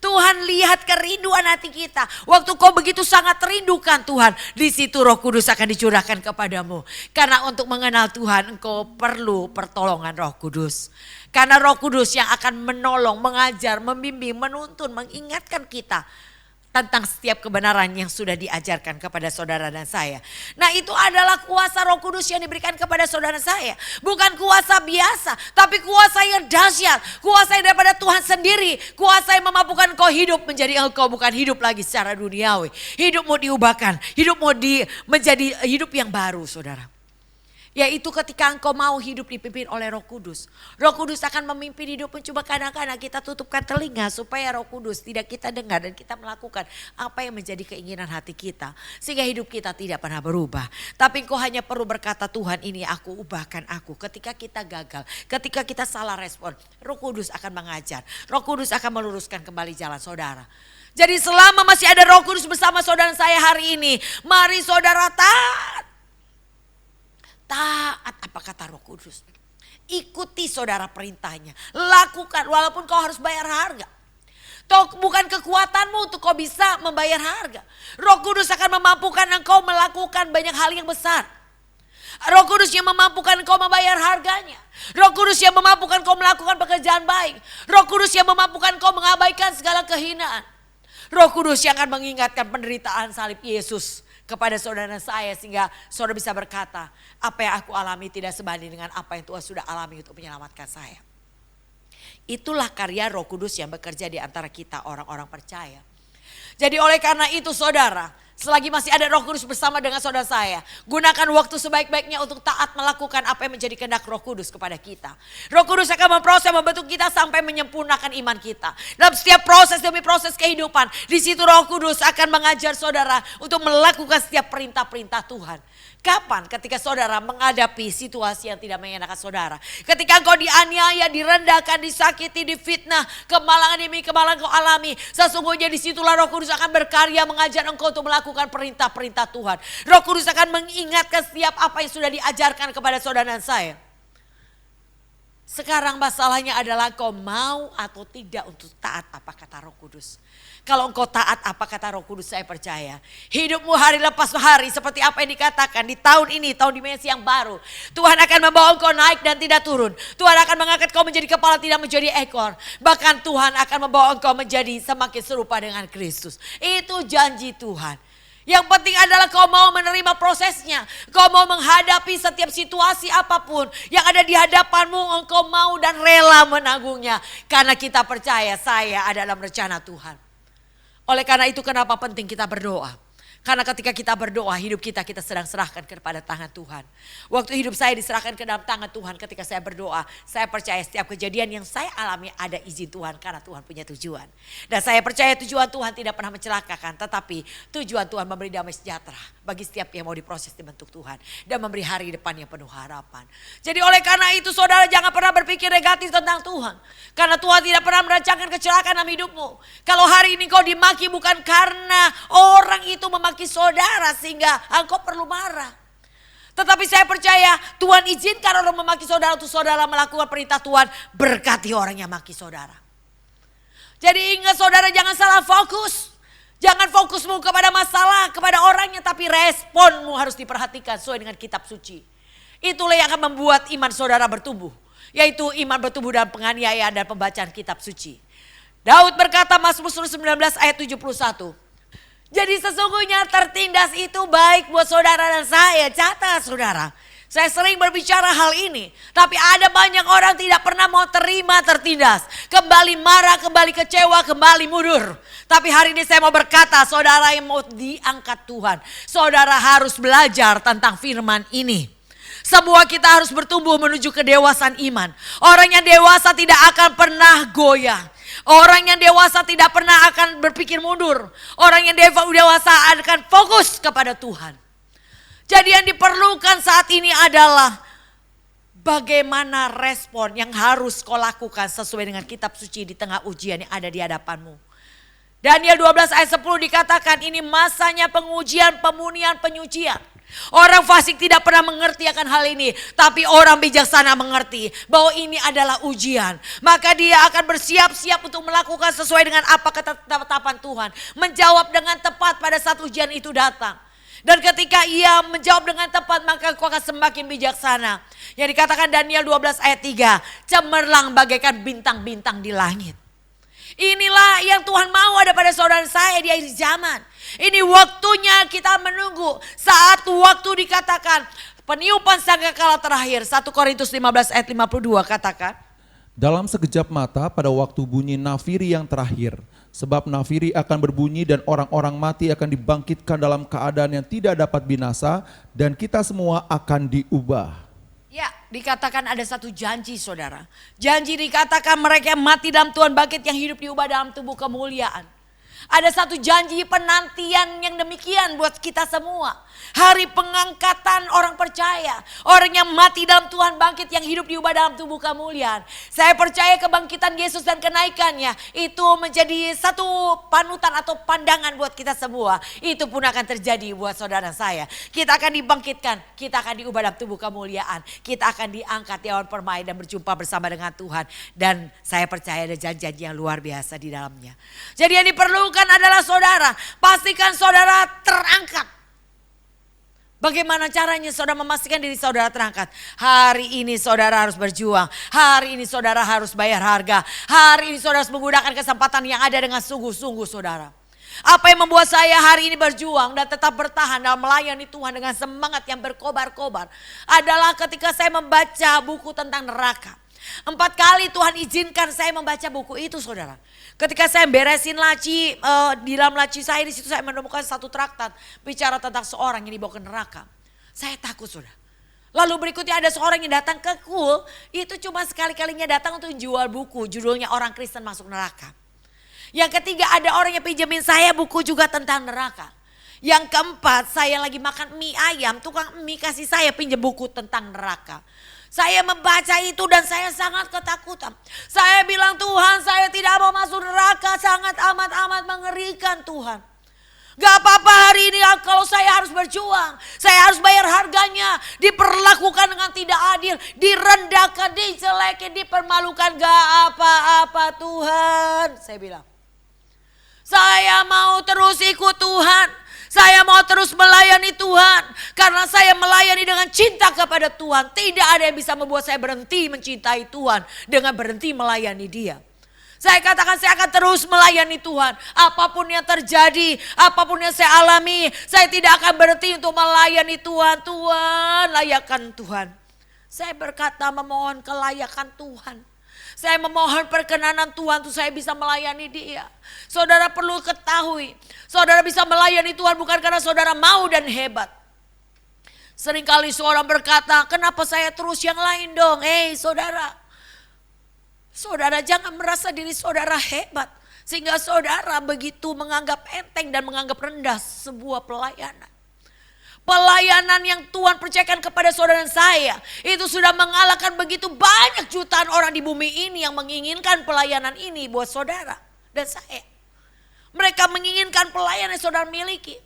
Tuhan lihat kerinduan hati kita. Waktu kau begitu sangat rindukan Tuhan, di situ Roh Kudus akan dicurahkan kepadamu. Karena untuk mengenal Tuhan engkau perlu pertolongan Roh Kudus. Karena Roh Kudus yang akan menolong, mengajar, membimbing, menuntun, mengingatkan kita tentang setiap kebenaran yang sudah diajarkan kepada saudara dan saya. Nah itu adalah kuasa Roh Kudus yang diberikan kepada saudara saya. Bukan kuasa biasa, tapi kuasa yang dahsyat. Kuasa yang daripada Tuhan sendiri. Kuasa yang memampukan kau hidup menjadi engkau, bukan hidup lagi secara duniawi. Hidupmu diubahkan, hidupmu menjadi hidup yang baru, saudara. Yaitu ketika engkau mau hidup dipimpin oleh Roh Kudus. Roh Kudus akan memimpin hidupmu. Cuma kadang-kadang kita tutupkan telinga supaya Roh Kudus tidak kita dengar dan kita melakukan apa yang menjadi keinginan hati kita. Sehingga hidup kita tidak pernah berubah. Tapi engkau hanya perlu berkata, Tuhan ini aku, ubahkan aku. Ketika kita gagal, ketika kita salah respon, Roh Kudus akan mengajar. Roh Kudus akan meluruskan kembali jalan saudara. Jadi selama masih ada Roh Kudus bersama saudara saya hari ini, mari saudara taat apa kata Roh Kudus. Ikuti saudara perintahnya. Lakukan walaupun kau harus bayar harga. Bukan kekuatanmu untuk kau bisa membayar harga. Roh Kudus akan memampukan engkau melakukan banyak hal yang besar. Roh Kudus yang memampukan engkau membayar harganya. Roh Kudus yang memampukan engkau melakukan pekerjaan baik. Roh Kudus yang memampukan engkau mengabaikan segala kehinaan. Roh Kudus yang akan mengingatkan penderitaan salib Yesus kepada saudara saya, sehingga saudara bisa berkata, apa yang aku alami tidak sebanding dengan apa yang Tuhan sudah alami untuk menyelamatkan saya. Itulah karya Roh Kudus yang bekerja di antara kita orang-orang percaya. Jadi oleh karena itu saudara, selagi masih ada Roh Kudus bersama dengan saudara saya, gunakan waktu sebaik-baiknya untuk taat melakukan apa yang menjadi kehendak Roh Kudus kepada kita. Roh Kudus akan memproses, membentuk kita sampai menyempurnakan iman kita. Dalam setiap proses demi proses kehidupan, di situ Roh Kudus akan mengajar saudara untuk melakukan setiap perintah-perintah Tuhan. Kapan? Ketika saudara menghadapi situasi yang tidak mengenakan saudara. Ketika engkau dianiaya, direndahkan, disakiti, difitnah, kemalangan demi kemalangan kau alami. Sesungguhnya disitulah Roh Kudus akan berkarya mengajar engkau untuk melakukan perintah-perintah Tuhan. Roh Kudus akan mengingatkan setiap apa yang sudah diajarkan kepada saudara dan saya. Sekarang masalahnya adalah kau mau atau tidak untuk taat apa kata Roh Kudus. Kalau engkau taat apa kata Roh Kudus, saya percaya hidupmu hari lepas hari seperti apa yang dikatakan di tahun ini, tahun dimensi yang baru. Tuhan akan membawa engkau naik dan tidak turun. Tuhan akan mengangkat kau menjadi kepala, tidak menjadi ekor. Bahkan Tuhan akan membawa engkau menjadi semakin serupa dengan Kristus. Itu janji Tuhan. Yang penting adalah kau mau menerima prosesnya. Kau mau menghadapi setiap situasi apapun yang ada di hadapanmu. Engkau mau dan rela menanggungnya. Karena kita percaya saya ada dalam rencana Tuhan. Oleh karena itu kenapa penting kita berdoa. Karena ketika kita berdoa, hidup kita sedang serahkan kepada tangan Tuhan. Waktu hidup saya diserahkan ke dalam tangan Tuhan ketika saya berdoa. Saya percaya setiap kejadian yang saya alami ada izin Tuhan karena Tuhan punya tujuan. Dan saya percaya tujuan Tuhan tidak pernah mencelakakan. Tetapi tujuan Tuhan memberi damai sejahtera bagi setiap yang mau diproses dibentuk Tuhan. Dan memberi hari depan yang penuh harapan. Jadi oleh karena itu saudara jangan pernah berpikir negatif tentang Tuhan. Karena Tuhan tidak pernah merancangkan kecelakaan dalam hidupmu. Kalau hari ini kau dimaki bukan karena orang itu memaki saudara sehingga engkau perlu marah. Tetapi saya percaya Tuhan izinkan orang memaki saudara untuk saudara melakukan perintah Tuhan. Berkati orang yang maki saudara. Jadi ingat saudara jangan salah fokus. Jangan fokusmu kepada masalah, kepada orangnya. Tapi responmu harus diperhatikan sesuai dengan kitab suci. Itulah yang akan membuat iman saudara bertumbuh. Yaitu iman bertumbuh dalam penganiayaan dan pembacaan kitab suci. Daud berkata Mazmur 19 ayat 71. Jadi sesungguhnya tertindas itu baik buat saudara dan saya. Catat saudara. Saya sering berbicara hal ini. Tapi ada banyak orang tidak pernah mau terima tertindas. Kembali marah, kembali kecewa, kembali mundur. Tapi hari ini saya mau berkata saudara yang mau diangkat Tuhan. Saudara harus belajar tentang firman ini. Semua kita harus bertumbuh menuju kedewasaan iman. Orang yang dewasa tidak akan pernah goyah. Orang yang dewasa tidak pernah akan berpikir mundur. Orang yang dewasa akan fokus kepada Tuhan. Jadi yang diperlukan saat ini adalah bagaimana respon yang harus kau lakukan sesuai dengan kitab suci di tengah ujian yang ada di hadapanmu. Daniel 12 ayat 10 dikatakan ini masanya pengujian, pemunihan, penyucian. Orang fasik tidak pernah mengerti akan hal ini. Tapi orang bijaksana mengerti bahwa ini adalah ujian. Maka dia akan bersiap-siap untuk melakukan sesuai dengan apa ketetapan Tuhan. Menjawab dengan tepat pada saat ujian itu datang. Dan ketika ia menjawab dengan tepat maka kau akan semakin bijaksana. Yang dikatakan Daniel 12 ayat 3. Cemerlang bagaikan bintang-bintang di langit. Inilah yang Tuhan mau ada pada saudara saya di akhir zaman. Ini waktunya kita menunggu saat waktu dikatakan peniupan sangkakala terakhir. 1 Korintus 15 ayat 52 katakan. Dalam sekejap mata pada waktu bunyi nafiri yang terakhir. Sebab nafiri akan berbunyi dan orang-orang mati akan dibangkitkan dalam keadaan yang tidak dapat binasa. Dan kita semua akan diubah. Ya, dikatakan ada satu janji saudara. Janji dikatakan mereka yang mati dalam Tuhan bangkit, yang hidup diubah dalam tubuh kemuliaan. Ada satu janji penantian yang demikian buat kita semua. Hari pengangkatan orang percaya. Orang yang mati dalam Tuhan bangkit, yang hidup diubah dalam tubuh kemuliaan. Saya percaya kebangkitan Yesus dan kenaikannya itu menjadi satu panutan atau pandangan buat kita semua. Itu pun akan terjadi buat saudara saya. Kita akan dibangkitkan, kita akan diubah dalam tubuh kemuliaan. Kita akan diangkat di awan permai dan berjumpa bersama dengan Tuhan. Dan saya percaya ada janji-janji yang luar biasa di dalamnya. Jadi yang diperlukan adalah saudara, pastikan saudara terangkat. Bagaimana caranya saudara memastikan diri saudara terangkat? Hari ini saudara harus berjuang. Hari ini saudara harus bayar harga. Hari ini saudara harus menggunakan kesempatan yang ada dengan sungguh-sungguh saudara. Apa yang membuat saya hari ini berjuang dan tetap bertahan dalam melayani Tuhan dengan semangat yang berkobar-kobar adalah ketika saya membaca buku tentang neraka. 4 kali Tuhan izinkan saya membaca buku itu saudara. Ketika saya beresin laci, di dalam laci saya di situ saya menemukan satu traktat bicara tentang seorang yang dibawa ke neraka. Saya takut saudara. Lalu berikutnya ada seorang yang datang ke Kul, itu cuma sekali-kalinya datang untuk jual buku, judulnya Orang Kristen Masuk Neraka. Yang ketiga ada orang yang pinjemin saya buku juga tentang neraka. Yang keempat saya lagi makan mie ayam, tukang mie kasih saya pinjam buku tentang neraka. Saya membaca itu dan saya sangat ketakutan. Saya bilang Tuhan saya tidak mau masuk neraka, sangat amat-amat mengerikan Tuhan. Gak apa-apa hari ini kalau saya harus berjuang. Saya harus bayar harganya. Diperlakukan dengan tidak adil. Direndahkan, dijelekin, dipermalukan. Gak apa-apa Tuhan. Saya bilang. Saya mau terus ikut Tuhan. Saya mau terus melayani Tuhan. Karena saya melayani dengan cinta kepada Tuhan. Tidak ada yang bisa membuat saya berhenti mencintai Tuhan. Dengan berhenti melayani Dia. Saya katakan saya akan terus melayani Tuhan. Apapun yang terjadi, apapun yang saya alami, saya tidak akan berhenti untuk melayani Tuhan. Tuhan, layakkan Tuhan. Saya berkata memohon kelayakan Tuhan. Saya memohon perkenanan Tuhan untuk saya bisa melayani Dia. Saudara perlu ketahui, saudara bisa melayani Tuhan bukan karena saudara mau dan hebat. Seringkali seorang berkata, kenapa saya terus yang lain dong? Saudara. Saudara jangan merasa diri saudara hebat. Sehingga saudara begitu menganggap enteng dan menganggap rendah sebuah pelayanan. Pelayanan yang Tuhan percayakan kepada saudara dan saya. Itu sudah mengalahkan begitu banyak jutaan orang di bumi ini yang menginginkan pelayanan ini buat saudara dan saya. Mereka menginginkan pelayanan yang saudara miliki.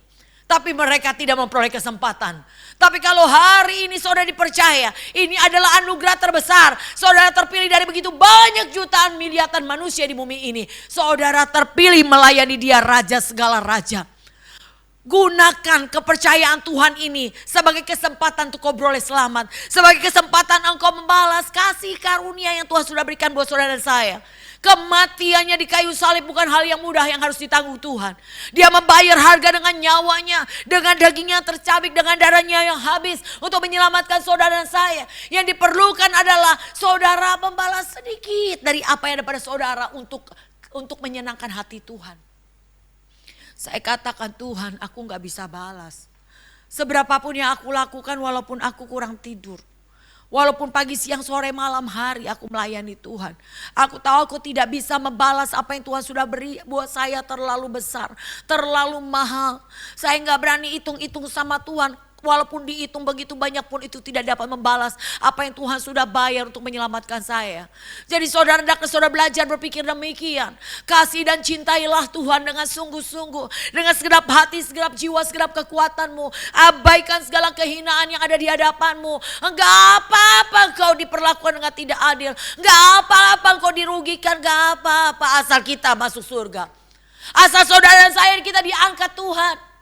Tapi mereka tidak memperoleh kesempatan. Tapi kalau hari ini saudara dipercaya, ini adalah anugerah terbesar. Saudara terpilih dari begitu banyak jutaan miliaran manusia di bumi ini. Saudara terpilih melayani Dia, Raja segala raja. Gunakan kepercayaan Tuhan ini sebagai kesempatan untuk kau beroleh selamat. Sebagai kesempatan engkau membalas kasih karunia yang Tuhan sudah berikan buat saudara dan saya. Kematiannya di kayu salib bukan hal yang mudah yang harus ditanggung Tuhan. Dia membayar harga dengan nyawanya, dengan dagingnya yang tercabik, dengan darahnya yang habis untuk menyelamatkan saudara dan saya. Yang diperlukan adalah saudara membalas sedikit dari apa yang ada pada saudara untuk menyenangkan hati Tuhan. Saya katakan Tuhan, aku gak bisa balas. Seberapapun yang aku lakukan walaupun aku kurang tidur. Walaupun pagi, siang, sore, malam, hari aku melayani Tuhan. Aku tahu aku tidak bisa membalas apa yang Tuhan sudah beri buat saya terlalu besar. Terlalu mahal. Saya gak berani hitung-hitung sama Tuhan. Walaupun dihitung begitu banyak pun itu tidak dapat membalas apa yang Tuhan sudah bayar untuk menyelamatkan saya. Jadi saudara belajar berpikir demikian. Kasih dan cintailah Tuhan dengan sungguh-sungguh. Dengan segenap hati, segenap jiwa, segenap kekuatanmu. Abaikan segala kehinaan yang ada di hadapanmu. Enggak apa-apa kau diperlakukan dengan tidak adil. Enggak apa-apa kau dirugikan. Enggak apa-apa asal kita masuk surga. Asal saudara dan saya kita diangkat Tuhan.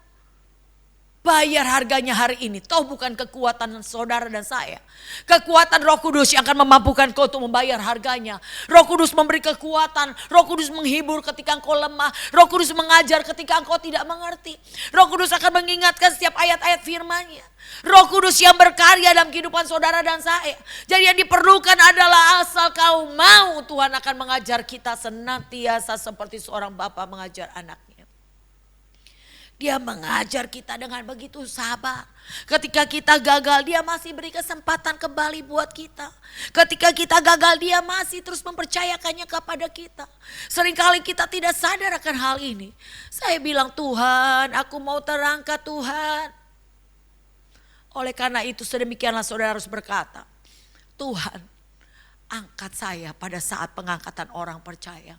Bayar harganya hari ini. Toh bukan kekuatan saudara dan saya. Kekuatan Roh Kudus yang akan memampukan kau untuk membayar harganya. Roh Kudus memberi kekuatan. Roh Kudus menghibur ketika engkau lemah. Roh Kudus mengajar ketika engkau tidak mengerti. Roh Kudus akan mengingatkan setiap ayat-ayat firman-Nya. Roh Kudus yang berkarya dalam kehidupan saudara dan saya. Jadi yang diperlukan adalah asal kau mau, Tuhan akan mengajar kita senantiasa seperti seorang bapa mengajar anaknya. Dia mengajar kita dengan begitu sabar. Ketika kita gagal, Dia masih beri kesempatan kembali buat kita. Ketika kita gagal, Dia masih terus mempercayakannya kepada kita. Seringkali kita tidak sadar akan hal ini. Saya bilang, Tuhan, aku mau terangkat Tuhan. Oleh karena itu sedemikianlah saudara harus berkata, Tuhan, angkat saya pada saat pengangkatan orang percaya.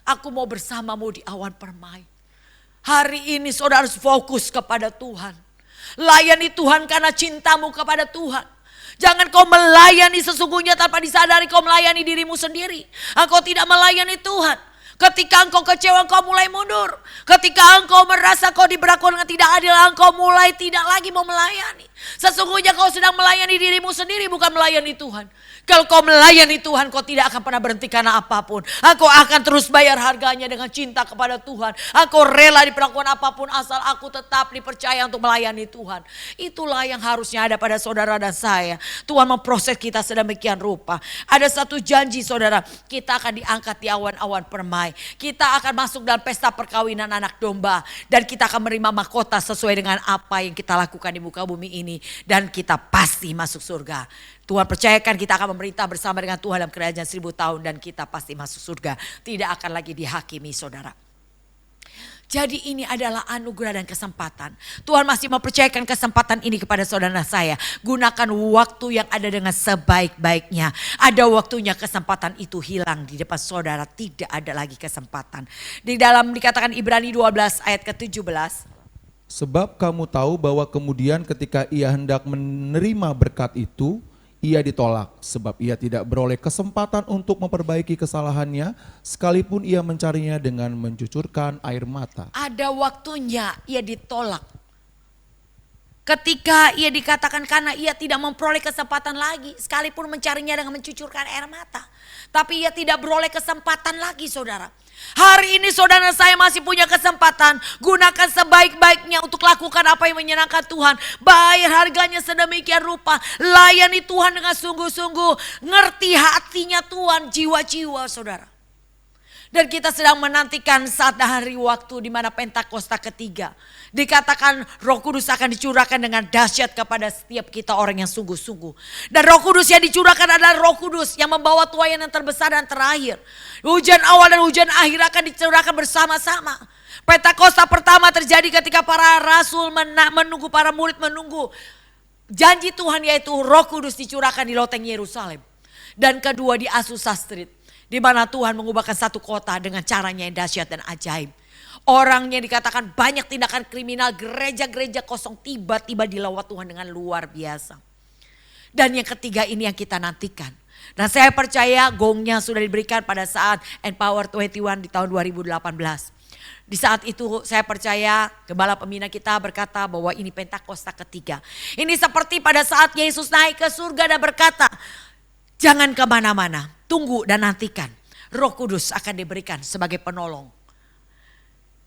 Aku mau bersamamu di awan permai. Hari ini saudara harus fokus kepada Tuhan. Layani Tuhan karena cintamu kepada Tuhan. Jangan kau melayani sesungguhnya tanpa disadari kau melayani dirimu sendiri. Engkau tidak melayani Tuhan. Ketika engkau kecewa engkau mulai mundur. Ketika engkau merasa kau diperlakukan dengan tidak adil, engkau mulai tidak lagi mau melayani. Sesungguhnya kau sedang melayani dirimu sendiri bukan melayani Tuhan. Kalau kau melayani Tuhan kau tidak akan pernah berhenti karena apapun. Engkau akan terus bayar harganya dengan cinta kepada Tuhan. Engkau rela diperlakukan apapun asal aku tetap dipercaya untuk melayani Tuhan. Itulah yang harusnya ada pada saudara dan saya. Tuhan memproses kita sedemikian rupa. Ada satu janji saudara, kita akan diangkat di awan-awan permai. Kita akan masuk dalam pesta perkawinan anak domba. Dan kita akan menerima mahkota sesuai dengan apa yang kita lakukan di muka bumi ini. Dan kita pasti masuk surga. Tuhan percayakan kita akan memerintah bersama dengan Tuhan dalam kerajaan 1000 tahun. Dan kita pasti masuk surga. Tidak akan lagi dihakimi saudara. Jadi ini adalah anugerah dan kesempatan. Tuhan masih mempercayakan kesempatan ini kepada saudara saya. Gunakan waktu yang ada dengan sebaik-baiknya. Ada waktunya kesempatan itu hilang di depan saudara. Tidak ada lagi kesempatan. Di dalam dikatakan Ibrani 12 ayat ke-17. Sebab kamu tahu bahwa kemudian ketika ia hendak menerima berkat itu, ia ditolak sebab ia tidak beroleh kesempatan untuk memperbaiki kesalahannya sekalipun ia mencarinya dengan mencucurkan air mata. Ada waktunya ia ditolak. Ketika ia dikatakan karena ia tidak memperoleh kesempatan lagi, sekalipun mencarinya dengan mencucurkan air mata. Tapi ia tidak beroleh kesempatan lagi, saudara. Hari ini saudara saya masih punya kesempatan. Gunakan sebaik-baiknya untuk lakukan apa yang menyenangkan Tuhan. Bayar harganya sedemikian rupa. Layani Tuhan dengan sungguh-sungguh. Ngerti hatinya Tuhan, jiwa-jiwa saudara. Dan kita sedang menantikan saat hari waktu di mana Pentakosta ketiga. Dikatakan Roh Kudus akan dicurahkan dengan dahsyat kepada setiap kita orang yang sungguh-sungguh. Dan Roh Kudus yang dicurahkan adalah Roh Kudus yang membawa tuaian yang terbesar dan terakhir. Hujan awal dan hujan akhir akan dicurahkan bersama-sama. Pentakosta pertama terjadi ketika para rasul menunggu, para murid menunggu janji Tuhan, yaitu Roh Kudus dicurahkan di loteng Yerusalem. Dan kedua di Azusa Street, di mana Tuhan mengubahkan satu kota dengan caranya yang dahsyat dan ajaib. Orangnya dikatakan banyak tindakan kriminal, gereja-gereja kosong tiba-tiba dilawat Tuhan dengan luar biasa. Dan yang ketiga ini yang kita nantikan. Dan saya percaya gongnya sudah diberikan pada saat Empower 21 di tahun 2018. Di saat itu saya percaya gembala pembina kita berkata bahwa ini Pentakosta ketiga. Ini seperti pada saat Yesus naik ke surga dan berkata, jangan kemana-mana, tunggu dan nantikan. Roh Kudus akan diberikan sebagai penolong.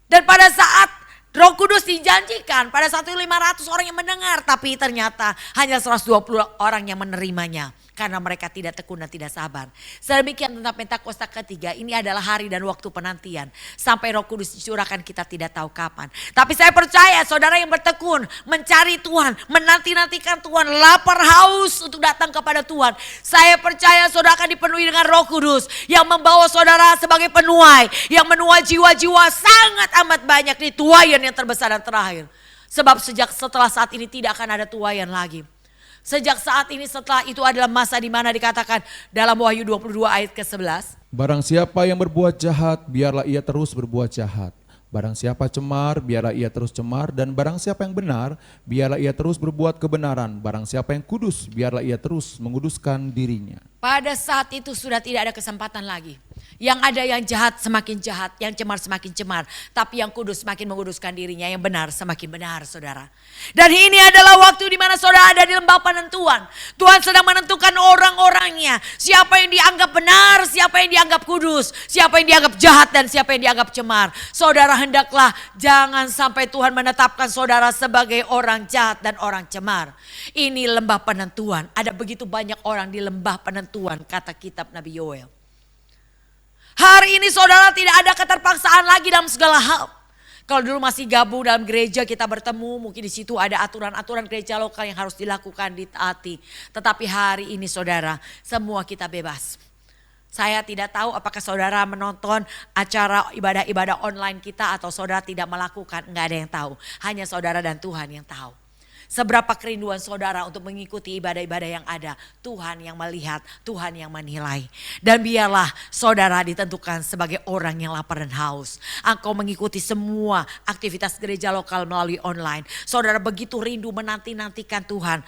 Dan pada saat Roh Kudus dijanjikan, pada saat itu 500 orang yang mendengar. Tapi ternyata hanya 120 orang yang menerimanya. Karena mereka tidak tekun dan tidak sabar. Sedemikian tentang Pentakosta ketiga, ini adalah hari dan waktu penantian. Sampai Roh Kudus dicurahkan kita tidak tahu kapan. Tapi saya percaya saudara yang bertekun, mencari Tuhan, menanti-nantikan Tuhan, lapar haus untuk datang kepada Tuhan. Saya percaya saudara akan dipenuhi dengan Roh Kudus yang membawa saudara sebagai penuai. Yang menuai jiwa-jiwa sangat amat banyak di tuaian yang terbesar dan terakhir. Sebab setelah saat ini tidak akan ada tuaian lagi. Sejak saat ini setelah itu adalah masa di mana dikatakan dalam Wahyu 22 ayat ke-11. Barang siapa yang berbuat jahat, biarlah ia terus berbuat jahat. Barang siapa cemar, biarlah ia terus cemar. Dan barang siapa yang benar, biarlah ia terus berbuat kebenaran. Barang siapa yang kudus, biarlah ia terus menguduskan dirinya. Pada saat itu sudah tidak ada kesempatan lagi. Yang ada yang jahat semakin jahat, yang cemar semakin cemar. Tapi yang kudus semakin menguduskan dirinya, yang benar semakin benar saudara. Dan ini adalah waktu di mana saudara ada di lembah penentuan. Tuhan sedang menentukan orang-orangnya. Siapa yang dianggap benar, siapa yang dianggap kudus. Siapa yang dianggap jahat dan siapa yang dianggap cemar. Saudara hendaklah jangan sampai Tuhan menetapkan saudara sebagai orang jahat dan orang cemar. Ini lembah penentuan. Ada begitu banyak orang di lembah penentuan, kata kitab Nabi Yoel. Hari ini saudara tidak ada keterpaksaan lagi dalam segala hal. Kalau dulu masih gabung dalam gereja kita bertemu, mungkin di situ ada aturan-aturan gereja lokal yang harus dilakukan, ditaati. Tetapi hari ini saudara, semua kita bebas. Saya tidak tahu apakah saudara menonton acara ibadah-ibadah online kita atau saudara tidak melakukan, enggak ada yang tahu. Hanya saudara dan Tuhan yang tahu. Seberapa kerinduan saudara untuk mengikuti ibadah-ibadah yang ada. Tuhan yang melihat, Tuhan yang menilai. Dan biarlah saudara ditentukan sebagai orang yang lapar dan haus. Engkau mengikuti semua aktivitas gereja lokal melalui online. Saudara begitu rindu menanti-nantikan Tuhan.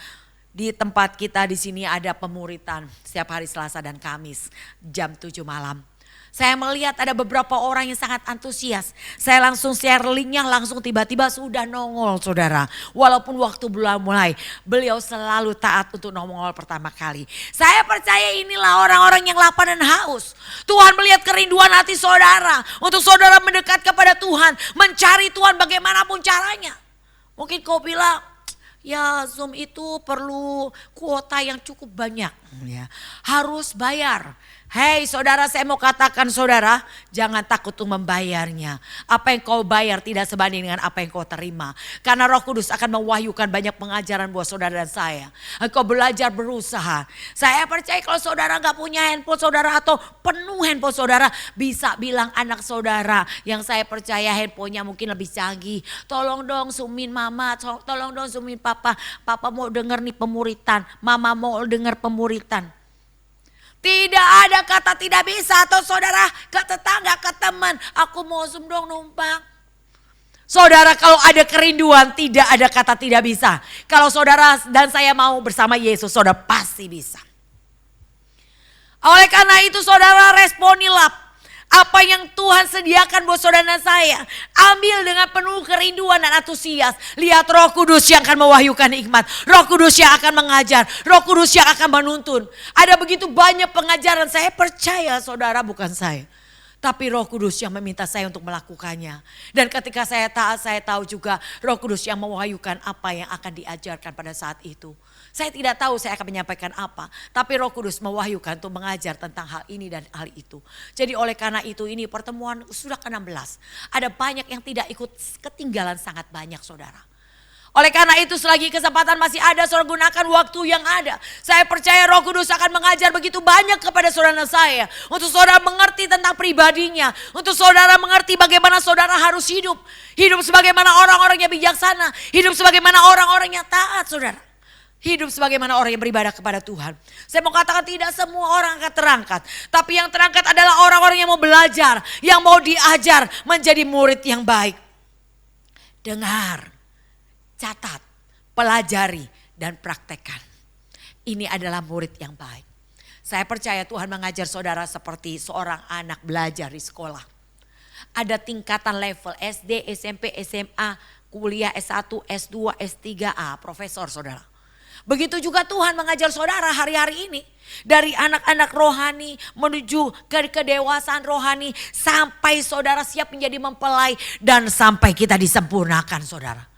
Di tempat kita di sini ada pemuritan setiap hari Selasa dan Kamis jam 7 malam. Saya melihat ada beberapa orang yang sangat antusias. Saya langsung share linknya, langsung tiba-tiba sudah nongol saudara. Walaupun waktu belum mulai, beliau selalu taat untuk nongol pertama kali. Saya percaya inilah orang-orang yang lapar dan haus. Tuhan melihat kerinduan hati saudara. Untuk saudara mendekat kepada Tuhan, mencari Tuhan bagaimanapun caranya. Mungkin kau bilang, ya Zoom itu perlu kuota yang cukup banyak. Ya, harus bayar. Hei saudara, saya mau katakan saudara, jangan takut untuk membayarnya. Apa yang kau bayar tidak sebanding dengan apa yang kau terima. Karena Roh Kudus akan mewahyukan banyak pengajaran buat saudara dan saya. Engkau belajar berusaha. Saya percaya kalau saudara gak punya handphone saudara atau penuh handphone saudara, bisa bilang anak saudara yang saya percaya handphonenya mungkin lebih canggih. Tolong dong zoomin mama, tolong dong zoomin papa. Papa mau denger nih pemuritan, mama mau denger pemuritan. Tidak ada kata tidak bisa atau saudara ke tetangga, ke teman. Aku mau zoom dong numpang. Saudara, kalau ada kerinduan tidak ada kata tidak bisa. Kalau saudara dan saya mau bersama Yesus, saudara pasti bisa. Oleh karena itu saudara, responilah apa yang Tuhan sediakan buat saudara dan saya. Ambil dengan penuh kerinduan dan antusias. Lihat Roh Kudus yang akan mewahyukan hikmat. Roh Kudus yang akan mengajar. Roh Kudus yang akan menuntun. Ada begitu banyak pengajaran, saya percaya saudara, bukan saya. Tapi Roh Kudus yang meminta saya untuk melakukannya. Dan ketika saya taat, saya tahu juga Roh Kudus yang mewahyukan apa yang akan diajarkan pada saat itu. Saya tidak tahu saya akan menyampaikan apa. Tapi Roh Kudus mewahyukan untuk mengajar tentang hal ini dan hal itu. Jadi oleh karena itu ini pertemuan sudah ke-16. Ada banyak yang tidak ikut, ketinggalan sangat banyak saudara. Oleh karena itu selagi kesempatan masih ada, saudara gunakan waktu yang ada. Saya percaya Roh Kudus akan mengajar begitu banyak kepada saudara saya. Untuk saudara mengerti tentang pribadinya. Untuk saudara mengerti bagaimana saudara harus hidup. Hidup sebagaimana orang-orang yang bijaksana. Hidup sebagaimana orang-orang yang taat saudara. Hidup sebagaimana orang yang beribadah kepada Tuhan. Saya mau katakan tidak semua orang akan terangkat. Tapi yang terangkat adalah orang-orang yang mau belajar. Yang mau diajar menjadi murid yang baik. Dengar. Catat, pelajari, dan praktekkan. Ini adalah murid yang baik. Saya percaya Tuhan mengajar saudara seperti seorang anak belajar di sekolah. Ada tingkatan level SD, SMP, SMA, kuliah S1, S2, S3A, profesor saudara. Begitu juga Tuhan mengajar saudara hari-hari ini. Dari anak-anak rohani menuju ke kedewasaan rohani. Sampai saudara siap menjadi mempelai dan sampai kita disempurnakan saudara.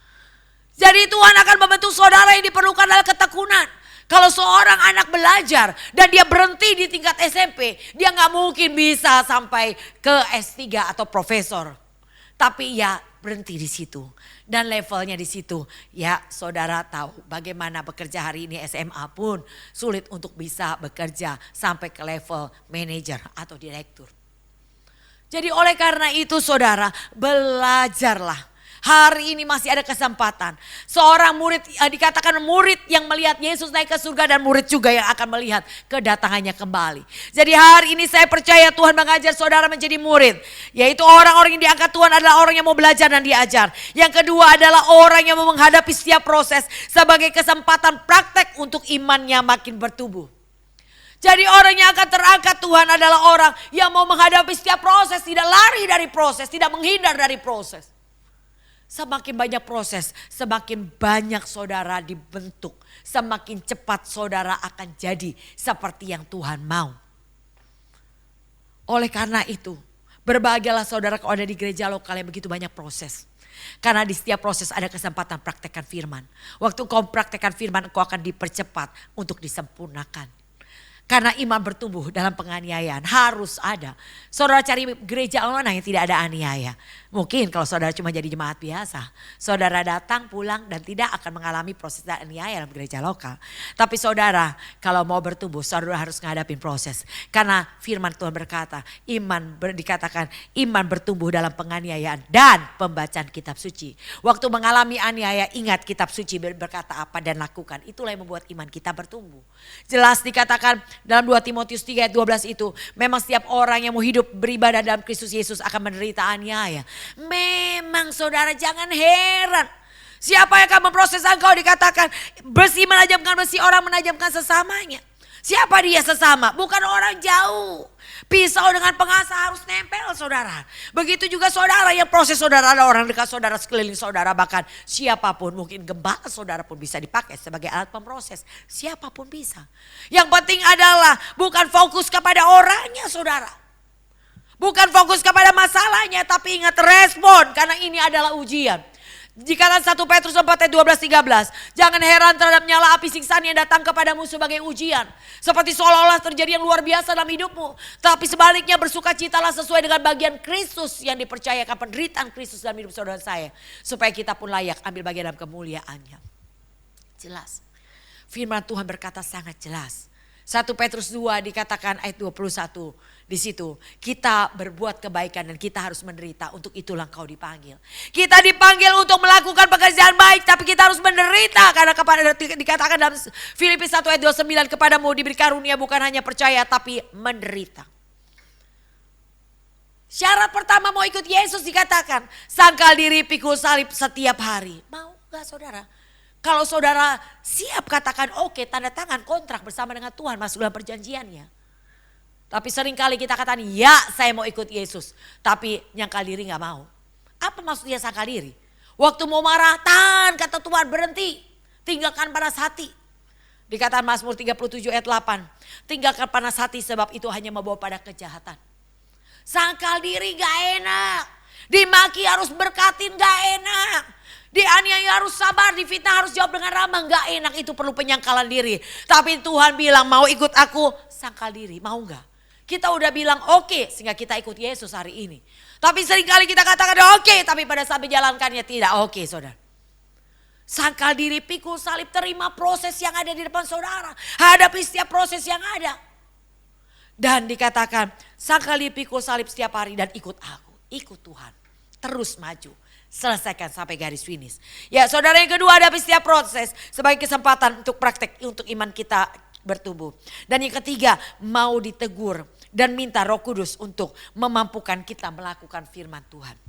Jadi Tuhan akan membentuk saudara, yang diperlukan adalah ketekunan. Kalau seorang anak belajar dan dia berhenti di tingkat SMP, dia gak mungkin bisa sampai ke S3 atau profesor. Tapi ya berhenti di situ dan levelnya di situ. Ya saudara tahu bagaimana bekerja hari ini SMA pun sulit untuk bisa bekerja sampai ke level manajer atau direktur. Jadi oleh karena itu saudara, belajarlah. Hari ini masih ada kesempatan. Seorang murid, dikatakan murid yang melihat Yesus naik ke surga, dan murid juga yang akan melihat kedatangannya kembali. Jadi hari ini saya percaya Tuhan mengajar saudara menjadi murid. Yaitu orang-orang yang diangkat Tuhan adalah orang yang mau belajar dan diajar. Yang kedua adalah orang yang mau menghadapi setiap proses sebagai kesempatan praktek untuk imannya makin bertumbuh. Jadi orang yang akan terangkat Tuhan adalah orang yang mau menghadapi setiap proses. Tidak lari dari proses, tidak menghindar dari proses. Semakin banyak proses, semakin banyak saudara dibentuk. Semakin cepat saudara akan jadi seperti yang Tuhan mau. Oleh karena itu, berbahagialah saudara kalau ada di gereja lokal yang begitu banyak proses. Karena di setiap proses ada kesempatan praktekkan firman. Waktu kau praktekkan firman, kau akan dipercepat untuk disempurnakan. Karena iman bertumbuh dalam penganiayaan harus ada. Saudara cari gereja mana yang tidak ada aniaya. Mungkin kalau saudara cuma jadi jemaat biasa. Saudara datang, pulang dan tidak akan mengalami proses aniaya dalam gereja lokal. Tapi saudara kalau mau bertumbuh, saudara harus menghadapi proses. Karena firman Tuhan berkata, dikatakan iman bertumbuh dalam penganiayaan dan pembacaan kitab suci. Waktu mengalami aniaya, ingat kitab suci berkata apa dan lakukan. Itulah yang membuat iman kita bertumbuh. Jelas dikatakan dalam 2 Timotius 3 ayat 12 itu, memang setiap orang yang mau hidup beribadah dalam Kristus Yesus akan menderita aniaya. Memang saudara jangan heran. Siapa yang akan memproses engkau, dikatakan besi menajamkan besi, orang menajamkan sesamanya. Siapa dia sesama? Bukan orang jauh. Pisau dengan pengasah harus nempel saudara. Begitu juga saudara yang proses saudara, ada orang dekat saudara, sekeliling saudara, bahkan siapapun, mungkin gembala saudara pun bisa dipakai sebagai alat pemproses. Siapapun bisa. Yang penting adalah bukan fokus kepada orangnya saudara. Bukan fokus kepada masalahnya, tapi ingat respon karena ini adalah ujian. Dikatakan 1 Petrus 4 ayat 12-13. Jangan heran terhadap nyala api siksaan yang datang kepadamu sebagai ujian. Seperti seolah-olah terjadi yang luar biasa dalam hidupmu. Tapi sebaliknya bersukacitalah sesuai dengan bagian Kristus yang dipercayakan, penderitaan Kristus dalam hidup saudara saya. Supaya kita pun layak ambil bagian dalam kemuliaannya. Jelas. Firman Tuhan berkata sangat jelas. 1 Petrus 2 dikatakan ayat 21. Di situ kita berbuat kebaikan dan kita harus menderita. Untuk itulah kau dipanggil. Kita dipanggil untuk melakukan pekerjaan baik, tapi kita harus menderita. Karena dikatakan dalam Filipi 1 ayat 29, kepadamu diberi karunia bukan hanya percaya tapi menderita. Syarat pertama mau ikut Yesus dikatakan, sangkal diri, pikul salib setiap hari. Mau gak saudara? Kalau saudara siap katakan oke, tanda tangan kontrak bersama dengan Tuhan masuk dalam perjanjiannya. Tapi seringkali kita katakan ya saya mau ikut Yesus. Tapi nyangkal diri gak mau. Apa maksudnya sangkal diri? Waktu mau marah, tahan kata Tuhan berhenti. Tinggalkan panas hati. Dikatakan Mazmur 37 ayat 8. Tinggalkan panas hati sebab itu hanya membawa pada kejahatan. Sangkal diri gak enak. Dimaki harus berkatin gak enak. Dianiaya harus sabar, difitnah harus jawab dengan ramah. Gak enak, itu perlu penyangkalan diri. Tapi Tuhan bilang mau ikut aku, sangkal diri, mau gak? Kita udah bilang oke, sehingga kita ikut Yesus hari ini. Tapi seringkali kita katakan oke, tapi pada saat menjalankannya tidak oke, saudara. Sangkal diri, pikul salib, terima proses yang ada di depan saudara. Hadapi setiap proses yang ada. Dan dikatakan sangkal diri, pikul salib setiap hari dan ikut aku. Ikut Tuhan, terus maju. Selesaikan sampai garis finish. Ya saudara, yang kedua, hadapi setiap proses sebagai kesempatan untuk praktek untuk iman kita bertumbuh. Dan yang ketiga, mau ditegur dan minta Roh Kudus untuk memampukan kita melakukan firman Tuhan.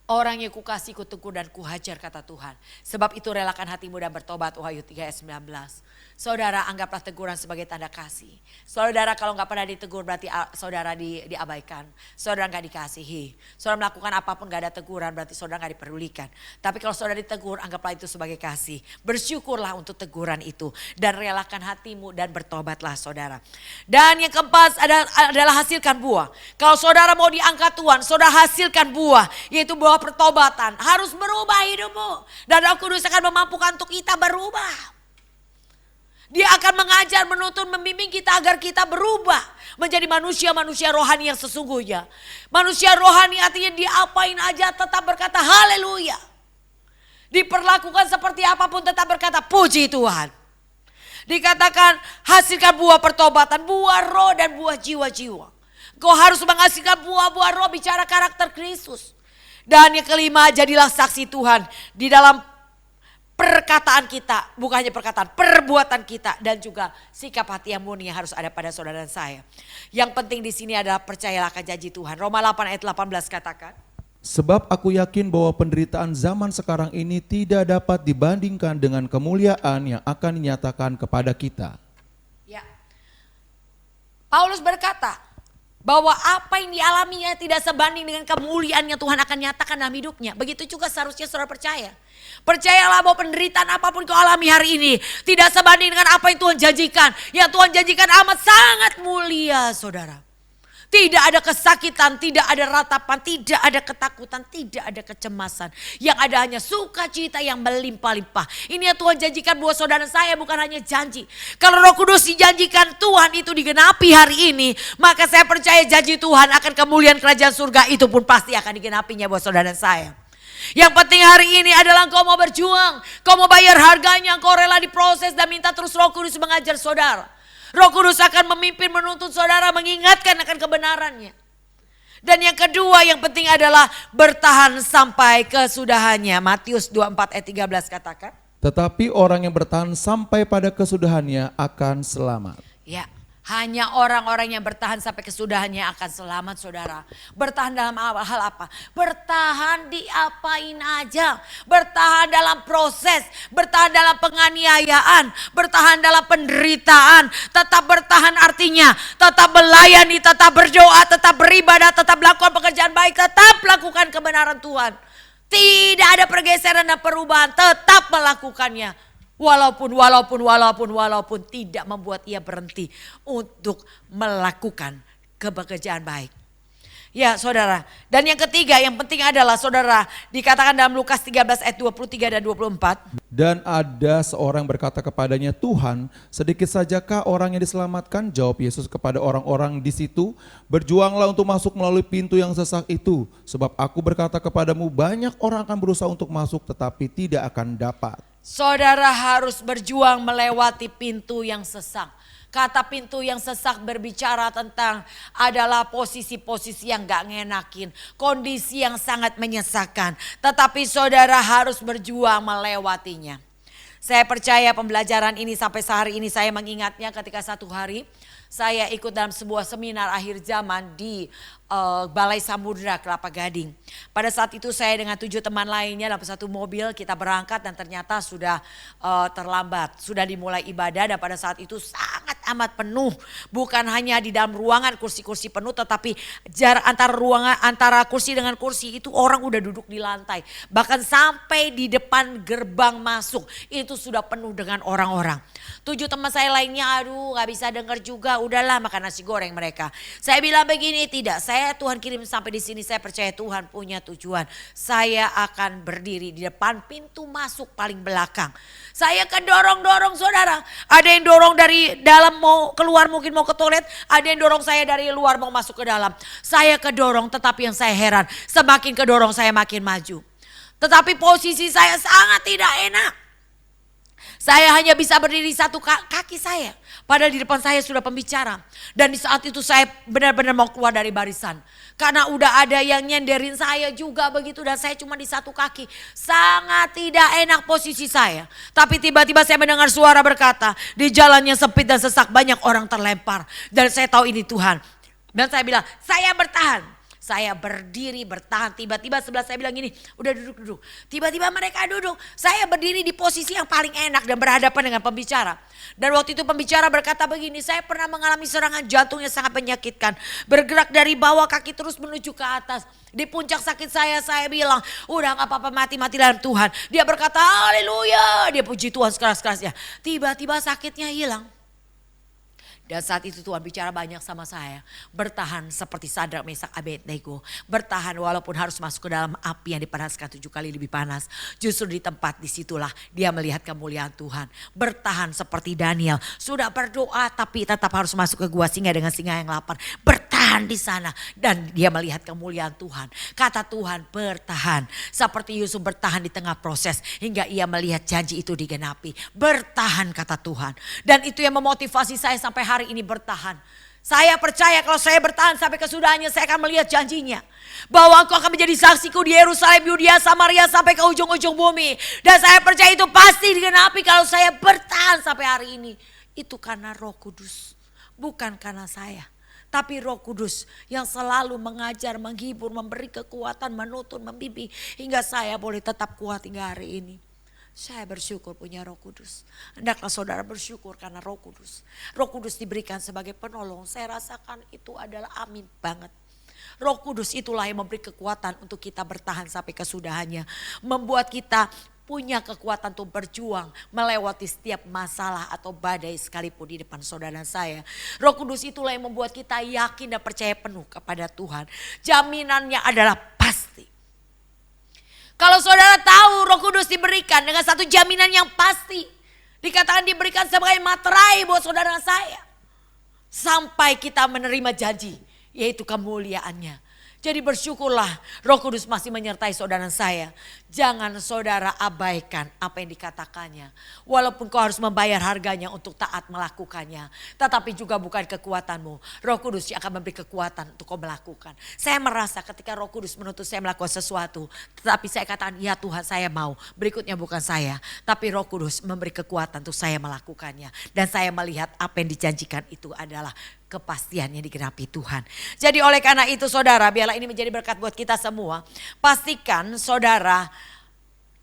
Orang yang kukasih, kutegur dan kuhajar kata Tuhan. Sebab itu relakan hatimu dan bertobat. Wahyu 3 ayat 19. Saudara, anggaplah teguran sebagai tanda kasih. Saudara, kalau gak pernah ditegur berarti saudara diabaikan. Saudara gak dikasihi. Saudara melakukan apapun gak ada teguran berarti saudara gak diperdulikan. Tapi kalau saudara ditegur, anggaplah itu sebagai kasih. Bersyukurlah untuk teguran itu. Dan relakan hatimu dan bertobatlah saudara. Dan yang keempat adalah hasilkan buah. Kalau saudara mau diangkat Tuhan, saudara hasilkan buah. Yaitu buah pertobatan. Harus berubah hidupmu. Dan Roh Kudus akan memampukan untuk kita berubah. Dia akan mengajar, menuntun, membimbing kita agar kita berubah. Menjadi manusia-manusia rohani yang sesungguhnya. Manusia rohani artinya diapain aja tetap berkata haleluya. Diperlakukan seperti apapun tetap berkata puji Tuhan. Dikatakan hasilkan buah pertobatan, buah roh dan buah jiwa-jiwa. Kau harus menghasilkan buah-buah roh, bicara karakter Kristus. Dan yang kelima, jadilah saksi Tuhan di dalam perkataan kita, bukan hanya perkataan, perbuatan kita dan juga sikap hati yang murni yang harus ada pada saudara dan saya. Yang penting di sini adalah percayalah akan janji Tuhan. Roma 8 ayat 18 katakan. Sebab aku yakin bahwa penderitaan zaman sekarang ini tidak dapat dibandingkan dengan kemuliaan yang akan dinyatakan kepada kita. Ya. Paulus berkata bahwa apa yang dialaminya tidak sebanding dengan kemuliaan yang Tuhan akan nyatakan dalam hidupnya. Begitu juga seharusnya saudara percaya. Percayalah bahwa penderitaan apapun kau alami hari ini tidak sebanding dengan apa yang Tuhan janjikan. Yang Tuhan janjikan amat sangat mulia saudara. Tidak ada kesakitan, tidak ada ratapan, tidak ada ketakutan, tidak ada kecemasan. Yang ada hanya sukacita yang melimpah-limpah. Ini yang Tuhan janjikan buat saudara saya, bukan hanya janji. Kalau Roh Kudus dijanjikan Tuhan itu digenapi hari ini, maka saya percaya janji Tuhan akan kemuliaan kerajaan surga itu pun pasti akan digenapinya buat saudara saya. Yang penting hari ini adalah kau mau berjuang, kau mau bayar harganya, kau rela diproses dan minta terus Roh Kudus mengajar saudara. Roh Kudus akan memimpin, menuntun saudara, mengingatkan akan kebenarannya. Dan yang kedua yang penting adalah bertahan sampai kesudahannya. Matius 24 ayat 13 katakan. Tetapi orang yang bertahan sampai pada kesudahannya akan selamat. Ya, hanya orang-orang yang bertahan sampai kesudahannya akan selamat saudara. Bertahan dalam hal apa? Bertahan diapain aja. Bertahan dalam proses. Bertahan dalam penganiayaan. Bertahan dalam penderitaan. Tetap bertahan artinya tetap melayani, tetap berdoa, tetap beribadah, tetap melakukan pekerjaan baik. Tetap lakukan kebenaran Tuhan. Tidak ada pergeseran dan perubahan. Tetap melakukannya. Walaupun tidak membuat ia berhenti untuk melakukan pekerjaan baik. Ya saudara, dan yang ketiga yang penting adalah saudara dikatakan dalam Lukas 13 ayat 23 dan 24. Dan ada seorang berkata kepadanya, Tuhan, sedikit sajakah orang yang diselamatkan? Jawab Yesus kepada orang-orang di situ, berjuanglah untuk masuk melalui pintu yang sesak itu. Sebab aku berkata kepadamu, banyak orang akan berusaha untuk masuk tetapi tidak akan dapat. Saudara harus berjuang melewati pintu yang sesak. Kata pintu yang sesak berbicara tentang adalah posisi-posisi yang gak ngenakin. Kondisi yang sangat menyesakan. Tetapi saudara harus berjuang melewatinya. Saya percaya pembelajaran ini sampai sehari ini saya mengingatnya ketika satu hari saya ikut dalam sebuah seminar akhir zaman di Balai Samudra Kelapa Gading. Pada saat itu saya dengan 7 teman lainnya dalam satu mobil kita berangkat dan ternyata sudah terlambat. Sudah dimulai ibadah dan pada saat itu sangat amat penuh. Bukan hanya di dalam ruangan kursi-kursi penuh tetapi jarak antara kursi dengan kursi itu orang udah duduk di lantai. Bahkan sampai di depan gerbang masuk itu sudah penuh dengan orang-orang. 7 teman saya lainnya aduh gak bisa dengar juga, udahlah makan nasi goreng mereka. Saya bilang begini, tidak, saya Tuhan kirim sampai di sini, saya percaya Tuhan punya tujuan. Saya akan berdiri di depan pintu masuk paling belakang. Saya kedorong-dorong saudara. Ada yang dorong dari dalam mau keluar mungkin mau ke toilet. Ada yang dorong saya dari luar mau masuk ke dalam. Saya kedorong tetapi yang saya heran semakin kedorong saya makin maju. Tetapi posisi saya sangat tidak enak. Saya hanya bisa berdiri satu kaki saya. Padahal di depan saya sudah pembicara. Dan di saat itu saya benar-benar mau keluar dari barisan. Karena udah ada yang nyenderin saya juga begitu. Dan saya cuma di satu kaki. Sangat tidak enak posisi saya. Tapi tiba-tiba saya mendengar suara berkata. Di jalannya sempit dan sesak banyak orang terlempar. Dan saya tahu ini Tuhan. Dan saya bilang saya bertahan. Saya berdiri bertahan, tiba-tiba sebelah saya bilang gini, udah duduk-duduk. Tiba-tiba mereka duduk, saya berdiri di posisi yang paling enak dan berhadapan dengan pembicara. Dan waktu itu pembicara berkata begini, saya pernah mengalami serangan jantung yang sangat menyakitkan. Bergerak dari bawah kaki terus menuju ke atas. Di puncak sakit saya bilang, udah gak apa-apa mati-mati dalam Tuhan. Dia berkata haleluya, dia puji Tuhan sekeras-kerasnya. Tiba-tiba sakitnya hilang. Dan saat itu Tuhan bicara banyak sama saya. Bertahan seperti Sadrak, Mesak, Abednego. Bertahan walaupun harus masuk ke dalam api yang dipanaskan 7 kali lebih panas. Justru di tempat disitulah dia melihat kemuliaan Tuhan. Bertahan seperti Daniel. Sudah berdoa tapi tetap harus masuk ke gua singa dengan singa yang lapar. Bertahan di sana. Dan dia melihat kemuliaan Tuhan. Kata Tuhan bertahan. Seperti Yusuf bertahan di tengah proses. Hingga ia melihat janji itu digenapi. Bertahan kata Tuhan. Dan itu yang memotivasi saya sampai hari ini bertahan. Saya percaya kalau saya bertahan sampai kesudahannya saya akan melihat janjinya. Bahwa engkau akan menjadi saksiku di Yerusalem, Yudea, Samaria sampai ke ujung-ujung bumi. Dan saya percaya itu pasti digenapi kalau saya bertahan sampai hari ini. Itu karena Roh Kudus. Bukan karena saya. Tapi Roh Kudus yang selalu mengajar, menghibur, memberi kekuatan, menuntun, membimbing. Hingga saya boleh tetap kuat hingga hari ini. Saya bersyukur punya Roh Kudus. Hendaklah saudara bersyukur karena Roh Kudus. Roh Kudus diberikan sebagai penolong. Saya rasakan itu adalah amin banget. Roh Kudus itulah yang memberi kekuatan untuk kita bertahan sampai kesudahannya. Membuat kita punya kekuatan untuk berjuang melewati setiap masalah atau badai sekalipun di depan saudara saya. Roh Kudus itulah yang membuat kita yakin dan percaya penuh kepada Tuhan. Jaminannya adalah pasti. Kalau saudara tahu Roh Kudus diberikan dengan satu jaminan yang pasti. Dikatakan diberikan sebagai materai buat saudara saya. Sampai kita menerima janji, yaitu kemuliaannya. Jadi bersyukurlah Roh Kudus masih menyertai saudara saya. Jangan saudara abaikan apa yang dikatakannya. Walaupun kau harus membayar harganya untuk taat melakukannya. Tetapi juga bukan kekuatanmu. Roh Kudus yang akan memberi kekuatan untuk kau melakukan. Saya merasa ketika Roh Kudus menuntut saya melakukan sesuatu. Tetapi saya katakan ya Tuhan saya mau. Berikutnya bukan saya. Tapi Roh Kudus memberi kekuatan untuk saya melakukannya. Dan saya melihat apa yang dijanjikan itu adalah kepastian yang digenapi Tuhan. Jadi oleh karena itu saudara, biarlah ini menjadi berkat buat kita semua. Pastikan saudara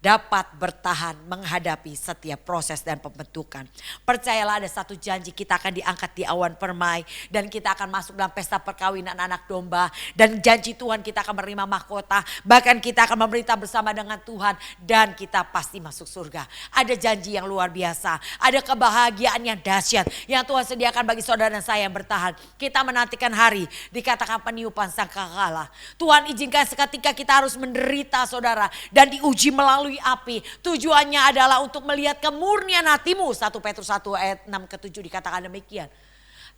dapat bertahan menghadapi setiap proses dan pembentukan. Percayalah ada satu janji, kita akan diangkat di awan permai. Dan kita akan masuk dalam pesta perkawinan anak domba. Dan janji Tuhan kita akan menerima mahkota. Bahkan kita akan memerintah bersama dengan Tuhan. Dan kita pasti masuk surga. Ada janji yang luar biasa. Ada kebahagiaan yang dahsyat. Yang Tuhan sediakan bagi saudara dan saya yang bertahan. Kita menantikan hari dikatakan peniupan sangkakala. Tuhan izinkan seketika kita harus menderita saudara. Dan diuji melalui api. Tujuannya adalah untuk melihat kemurnian hatimu. 1 Petrus 1 ayat 6 ke 7 dikatakan demikian.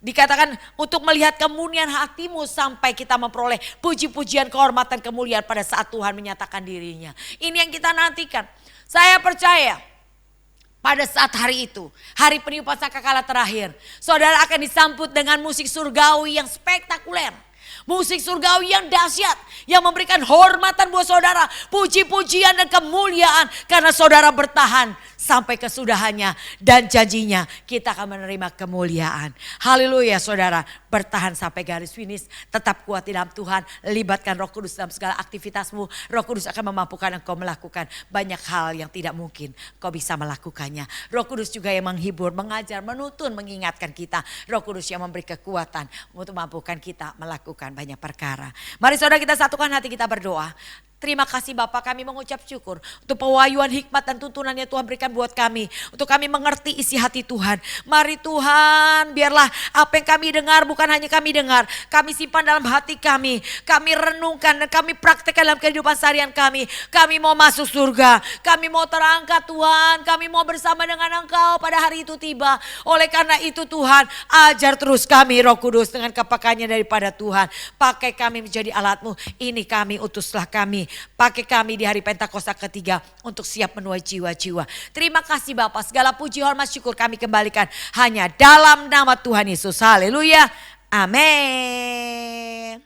Dikatakan untuk melihat kemurnian hatimu sampai kita memperoleh puji-pujian, kehormatan, kemuliaan pada saat Tuhan menyatakan dirinya. Ini yang kita nantikan. Saya percaya pada saat hari itu, hari peniupan sangkakala terakhir, saudara akan disambut dengan musik surgawi yang spektakuler. Musik surgawi yang dahsyat, yang memberikan hormatan buat saudara, puji-pujian dan kemuliaan karena saudara bertahan sampai kesudahannya dan janjinya kita akan menerima kemuliaan. Haleluya saudara, bertahan sampai garis finish, tetap kuat di dalam Tuhan, libatkan Roh Kudus dalam segala aktivitasmu. Roh Kudus akan memampukan engkau melakukan banyak hal yang tidak mungkin kau bisa melakukannya. Roh Kudus juga yang menghibur, mengajar, menuntun, mengingatkan kita. Roh Kudus yang memberi kekuatan untuk mampukan kita melakukan banyak perkara. Mari saudara kita satukan hati kita berdoa. Terima kasih Bapak, kami mengucap syukur untuk pewahyuan hikmat dan tuntunannya Tuhan berikan buat kami. Untuk kami mengerti isi hati Tuhan. Mari Tuhan, biarlah apa yang kami dengar bukan hanya kami dengar. Kami simpan dalam hati kami. Kami renungkan dan kami praktekkan dalam kehidupan seharian kami. Kami mau masuk surga. Kami mau terangkat Tuhan. Kami mau bersama dengan Engkau pada hari itu tiba. Oleh karena itu Tuhan, ajar terus kami Roh Kudus dengan kepakaiannya daripada Tuhan. Pakai kami menjadi alat-Mu. Ini kami, utuslah kami. Pakai kami di hari Pentakosta ketiga untuk siap menuai jiwa-jiwa. Terima kasih Bapak, segala puji hormat syukur kami kembalikan hanya dalam nama Tuhan Yesus. Haleluya. Amin.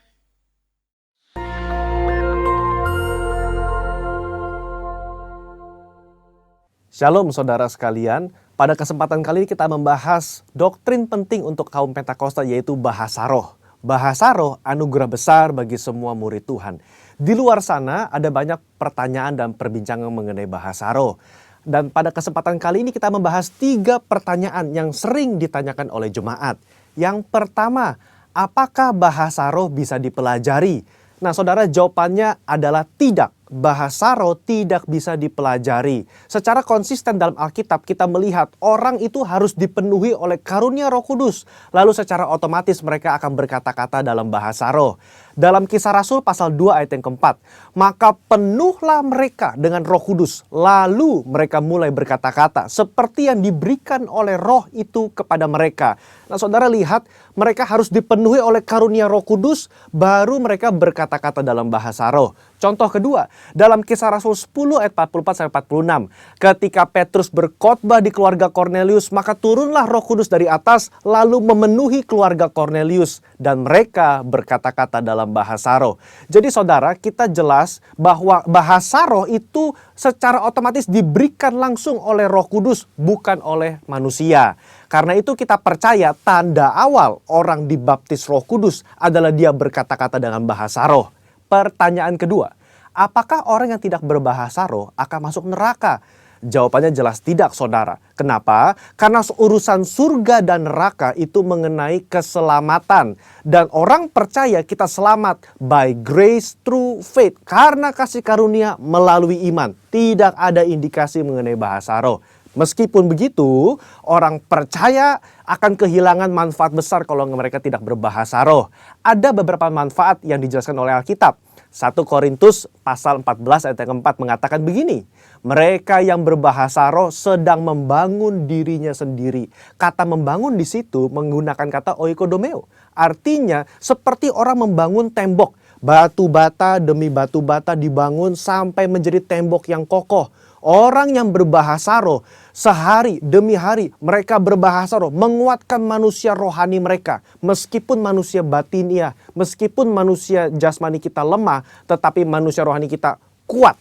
Shalom saudara sekalian, pada kesempatan kali ini kita membahas doktrin penting untuk kaum Pentakosta yaitu bahasa roh. Bahasa roh anugerah besar bagi semua murid Tuhan. Di luar sana ada banyak pertanyaan dan perbincangan mengenai bahasa roh. Dan pada kesempatan kali ini kita membahas 3 pertanyaan yang sering ditanyakan oleh jemaat. Yang pertama, apakah bahasa roh bisa dipelajari? Nah saudara, jawabannya adalah tidak. Bahasa roh tidak bisa dipelajari. Secara konsisten dalam Alkitab kita melihat orang itu harus dipenuhi oleh karunia Roh Kudus. Lalu secara otomatis mereka akan berkata-kata dalam bahasa roh. Dalam Kisah Rasul pasal 2 ayat yang keempat, maka penuhlah mereka dengan Roh Kudus. Lalu mereka mulai berkata-kata seperti yang diberikan oleh roh itu kepada mereka. Nah saudara lihat, mereka harus dipenuhi oleh karunia Roh Kudus baru mereka berkata-kata dalam bahasa roh. Contoh kedua, dalam Kisah Rasul 10 ayat 44-46. Ketika Petrus berkhotbah di keluarga Kornelius, maka turunlah Roh Kudus dari atas lalu memenuhi keluarga Kornelius. Dan mereka berkata-kata dalam bahasa roh. Jadi saudara, kita jelas bahwa bahasa roh itu secara otomatis diberikan langsung oleh Roh Kudus, bukan oleh manusia. Karena itu kita percaya tanda awal orang dibaptis Roh Kudus adalah dia berkata-kata dengan bahasa roh. Pertanyaan kedua, apakah orang yang tidak berbahasa roh akan masuk neraka? Jawabannya jelas tidak saudara. Kenapa? Karena urusan surga dan neraka itu mengenai keselamatan. Dan orang percaya kita selamat by grace through faith. Karena kasih karunia melalui iman. Tidak ada indikasi mengenai bahasa roh. Meskipun begitu, orang percaya akan kehilangan manfaat besar kalau mereka tidak berbahasa roh. Ada beberapa manfaat yang dijelaskan oleh Alkitab. 1 Korintus pasal 14 ayat yang keempat mengatakan begini. Mereka yang berbahasa roh sedang membangun dirinya sendiri. Kata membangun di situ menggunakan kata oikodomeo. Artinya seperti orang membangun tembok. Batu bata demi batu bata dibangun sampai menjadi tembok yang kokoh. Orang yang berbahasa roh sehari demi hari mereka berbahasa roh menguatkan manusia rohani mereka. Meskipun manusia batinia, meskipun manusia jasmani kita lemah, tetapi manusia rohani kita kuat.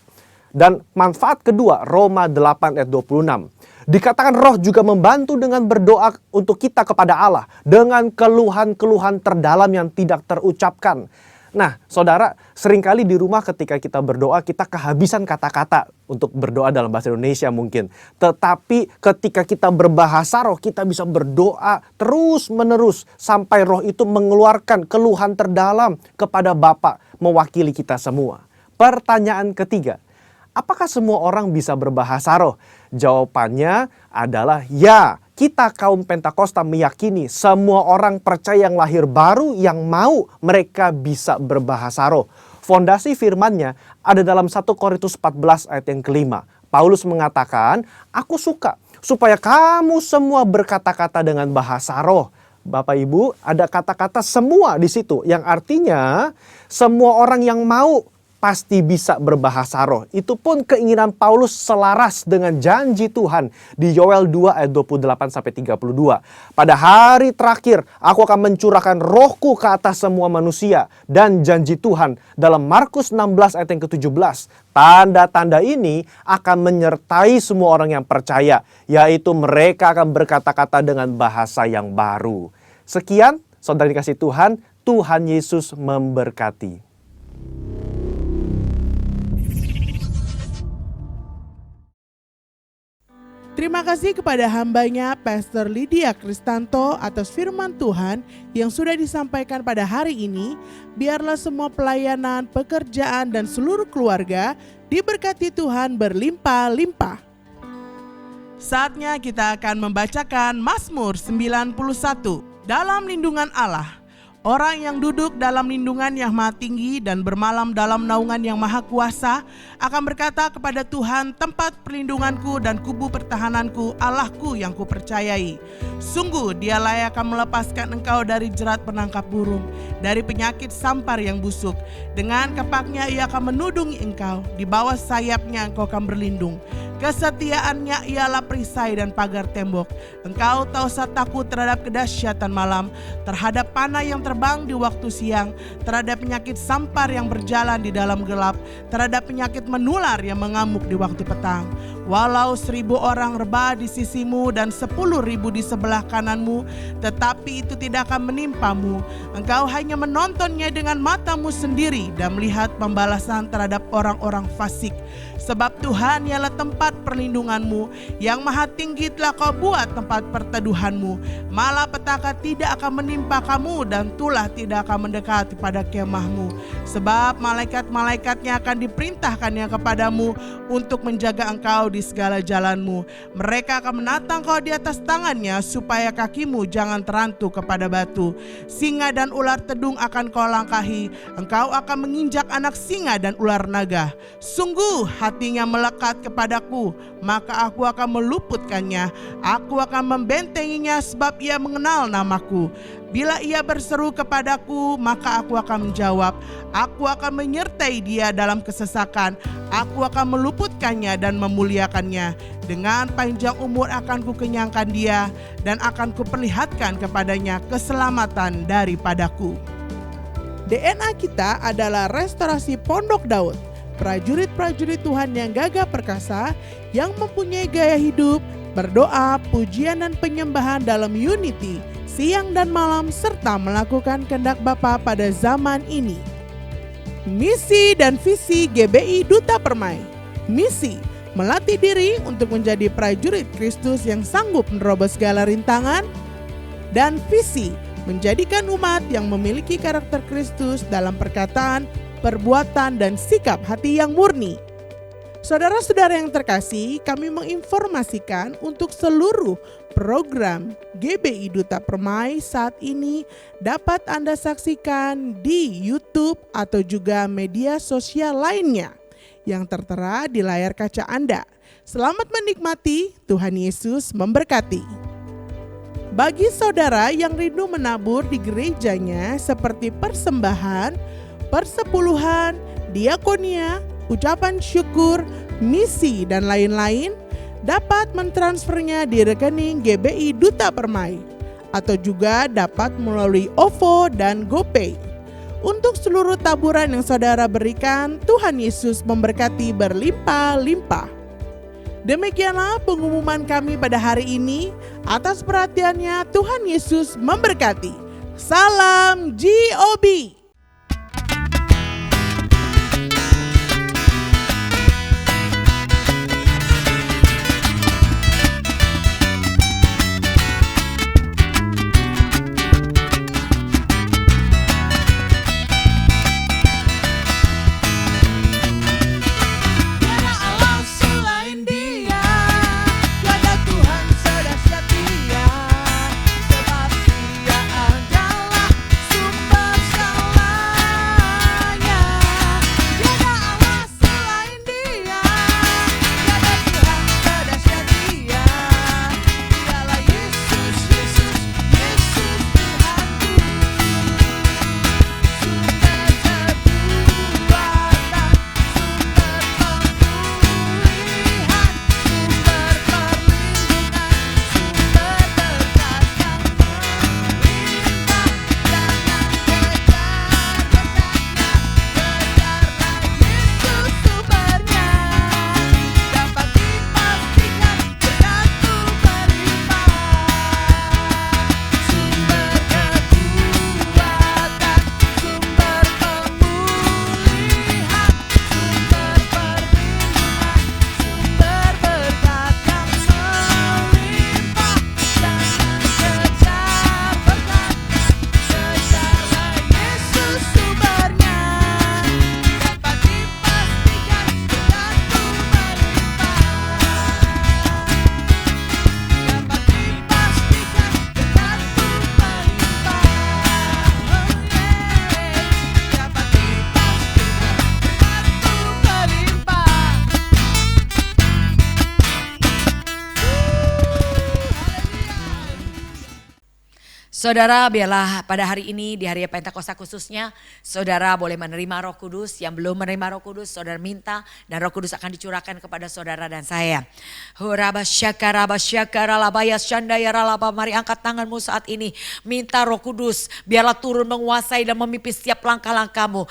Dan manfaat kedua, Roma 8 ayat 26. Dikatakan roh juga membantu dengan berdoa untuk kita kepada Allah dengan keluhan-keluhan terdalam yang tidak terucapkan. Nah, saudara, seringkali di rumah ketika kita berdoa, kita kehabisan kata-kata untuk berdoa dalam bahasa Indonesia mungkin. Tetapi ketika kita berbahasa roh, kita bisa berdoa terus-menerus sampai roh itu mengeluarkan keluhan terdalam kepada Bapa mewakili kita semua. Pertanyaan ketiga, apakah semua orang bisa berbahasa roh? Jawabannya adalah ya. Kita kaum Pentakosta meyakini semua orang percaya yang lahir baru yang mau mereka bisa berbahasa roh. Fondasi firman-Nya ada dalam 1 Korintus 14 ayat yang kelima. Paulus mengatakan, aku suka supaya kamu semua berkata-kata dengan bahasa roh. Bapak Ibu, ada kata-kata semua di situ yang artinya semua orang yang mau pasti bisa berbahasa roh. Itu pun keinginan Paulus selaras dengan janji Tuhan di Yoel 2 ayat 28-32. Pada hari terakhir aku akan mencurahkan rohku ke atas semua manusia. Dan janji Tuhan dalam Markus 16 ayat yang ke-17. Tanda-tanda ini akan menyertai semua orang yang percaya. Yaitu mereka akan berkata-kata dengan bahasa yang baru. Sekian, saudara dikasih Tuhan, Tuhan Yesus memberkati. Terima kasih kepada hambanya Pastor Lydia Kristanto atas firman Tuhan yang sudah disampaikan pada hari ini. Biarlah semua pelayanan, pekerjaan, dan seluruh keluarga diberkati Tuhan berlimpah-limpah. Saatnya kita akan membacakan Mazmur 91. Dalam lindungan Allah, orang yang duduk dalam lindungan yang maha tinggi dan bermalam dalam naungan yang maha kuasa akan berkata kepada Tuhan, tempat perlindunganku dan kubu pertahananku, Allahku yang kupercayai. Sungguh dialah yang akan melepaskan engkau dari jerat penangkap burung, dari penyakit sampar yang busuk. Dengan kepaknya ia akan menudungi engkau, di bawah sayapnya engkau akan berlindung. Kesetiaannya ialah perisai dan pagar tembok. Engkau tak usah takut terhadap kedahsyatan malam, terhadap panah yang terbang di waktu siang, terhadap penyakit sampar yang berjalan di dalam gelap, terhadap penyakit menular yang mengamuk di waktu petang. Walau 1000 orang rebah di sisimu dan 10.000 di sebelah kananmu, tetapi itu tidak akan menimpamu. Engkau hanya menontonnya dengan matamu sendiri dan melihat pembalasan terhadap orang-orang fasik. Sebab Tuhan ialah tempat perlindunganmu, yang maha tinggi telah kau buat tempat perteduhanmu. Malapetaka tidak akan menimpa kamu dan tulah tidak akan mendekat pada kemahmu. Sebab malaikat-malaikatnya akan diperintahkannya kepadamu untuk menjaga engkau di segala jalanmu. Mereka akan menatang kau di atas tangannya supaya kakimu jangan terantuk kepada batu. Singa dan ular tedung akan kau langkahi. Engkau akan menginjak anak singa dan ular naga. Sungguh hatinya melekat kepadaku, maka aku akan meluputkannya. Aku akan membentenginya sebab ia mengenal namaku. Bila ia berseru kepadaku, maka aku akan menjawab. Aku akan menyertai dia dalam kesesakan. Aku akan meluputkannya dan memuliakannya. Dengan panjang umur akan kukenyangkan dia, dan akan kuperlihatkan kepadanya keselamatan daripadaku. DNA kita adalah restorasi Pondok Daud. Prajurit-prajurit Tuhan yang gagah perkasa, yang mempunyai gaya hidup, berdoa, pujian dan penyembahan dalam unity, siang dan malam, serta melakukan kehendak Bapa pada zaman ini. Misi dan visi GBI Duta Permai. Misi, melatih diri untuk menjadi prajurit Kristus yang sanggup menerobos segala rintangan. Dan visi, menjadikan umat yang memiliki karakter Kristus dalam perkataan, perbuatan, dan sikap hati yang murni. Saudara-saudara yang terkasih, kami menginformasikan untuk seluruh program GBI Duta Permai saat ini dapat Anda saksikan di YouTube atau juga media sosial lainnya yang tertera di layar kaca Anda. Selamat menikmati, Tuhan Yesus memberkati. Bagi saudara yang rindu menabur di gerejanya seperti persembahan, persepuluhan, diakonia, ucapan syukur, misi, dan lain-lain, dapat mentransfernya di rekening GBI Duta Permai atau juga dapat melalui OVO dan GoPay. Untuk seluruh taburan yang saudara berikan, Tuhan Yesus memberkati berlimpah-limpah. Demikianlah pengumuman kami pada hari ini. Atas perhatiannya, Tuhan Yesus memberkati. Salam GOB. Sebab dia adalah sumber Saudara, biarlah pada hari ini, di hari Pentakosta khususnya, saudara boleh menerima Roh Kudus. Yang belum menerima Roh Kudus, saudara minta dan Roh Kudus akan dicurahkan kepada saudara dan saya. Mari angkat tanganmu saat ini, minta Roh Kudus, biarlah turun menguasai dan memimpin setiap langkah-langkahmu.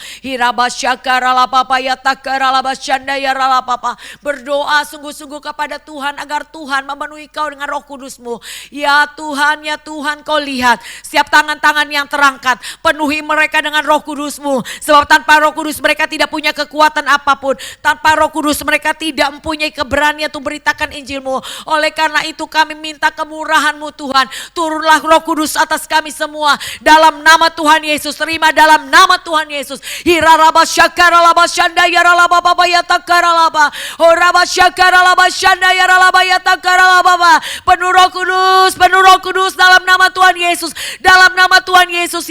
Berdoa sungguh-sungguh kepada Tuhan agar Tuhan memenuhi kau dengan Roh Kudus-Mu. Ya Tuhan, kau lihat setiap tangan-tangan yang terangkat, penuhi mereka dengan Roh Kudus-Mu. Sebab tanpa Roh Kudus mereka tidak punya kekuatan apapun. Tanpa Roh Kudus mereka tidak mempunyai keberanian untuk beritakan Injil-Mu. Oleh karena itu kami minta kemurahan-Mu Tuhan. Turunlah Roh Kudus atas kami semua. Dalam nama Tuhan Yesus, terima dalam nama Tuhan Yesus. Penuh Roh Kudus dalam nama Tuhan Yesus. Dalam nama Tuhan Yesus.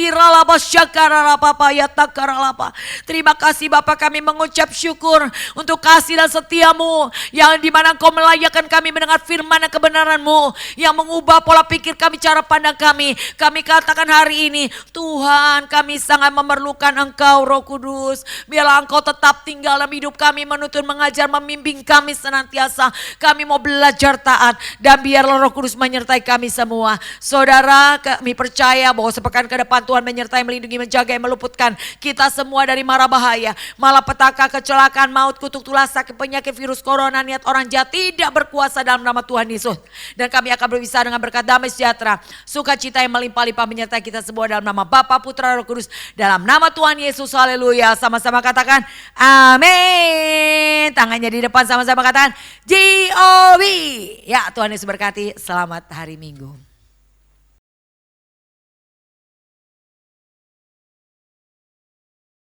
Terima kasih Bapa, kami mengucap syukur untuk kasih dan setiamu, yang dimana Kau melayakkan kami mendengar firman dan kebenaran-Mu, yang mengubah pola pikir kami, cara pandang kami. Kami katakan hari ini, Tuhan, kami sangat memerlukan Engkau Roh Kudus. Biarlah Engkau tetap tinggal dalam hidup kami, menuntun, mengajar, membimbing kami senantiasa. Kami mau belajar taat, dan biarlah Roh Kudus menyertai kami semua. Saudara, kami percaya bahwa sepekan ke depan Tuhan menyertai, melindungi, menjaga, meluputkan kita semua dari mara bahaya, malapetaka, kecelakaan, maut, kutuk tulas, sakit, penyakit, virus corona, niat orang jahat tidak berkuasa dalam nama Tuhan Yesus. Dan kami akan berpisah dengan berkat damai sejahtera, sukacita yang melimpah-limpah menyertai kita semua dalam nama Bapa, Putra, Roh Kudus, dalam nama Tuhan Yesus. Haleluya. Sama-sama katakan amin. Tangannya di depan, sama-sama katakan G-O-B. Ya, Tuhan Yesus berkati. Selamat hari Minggu.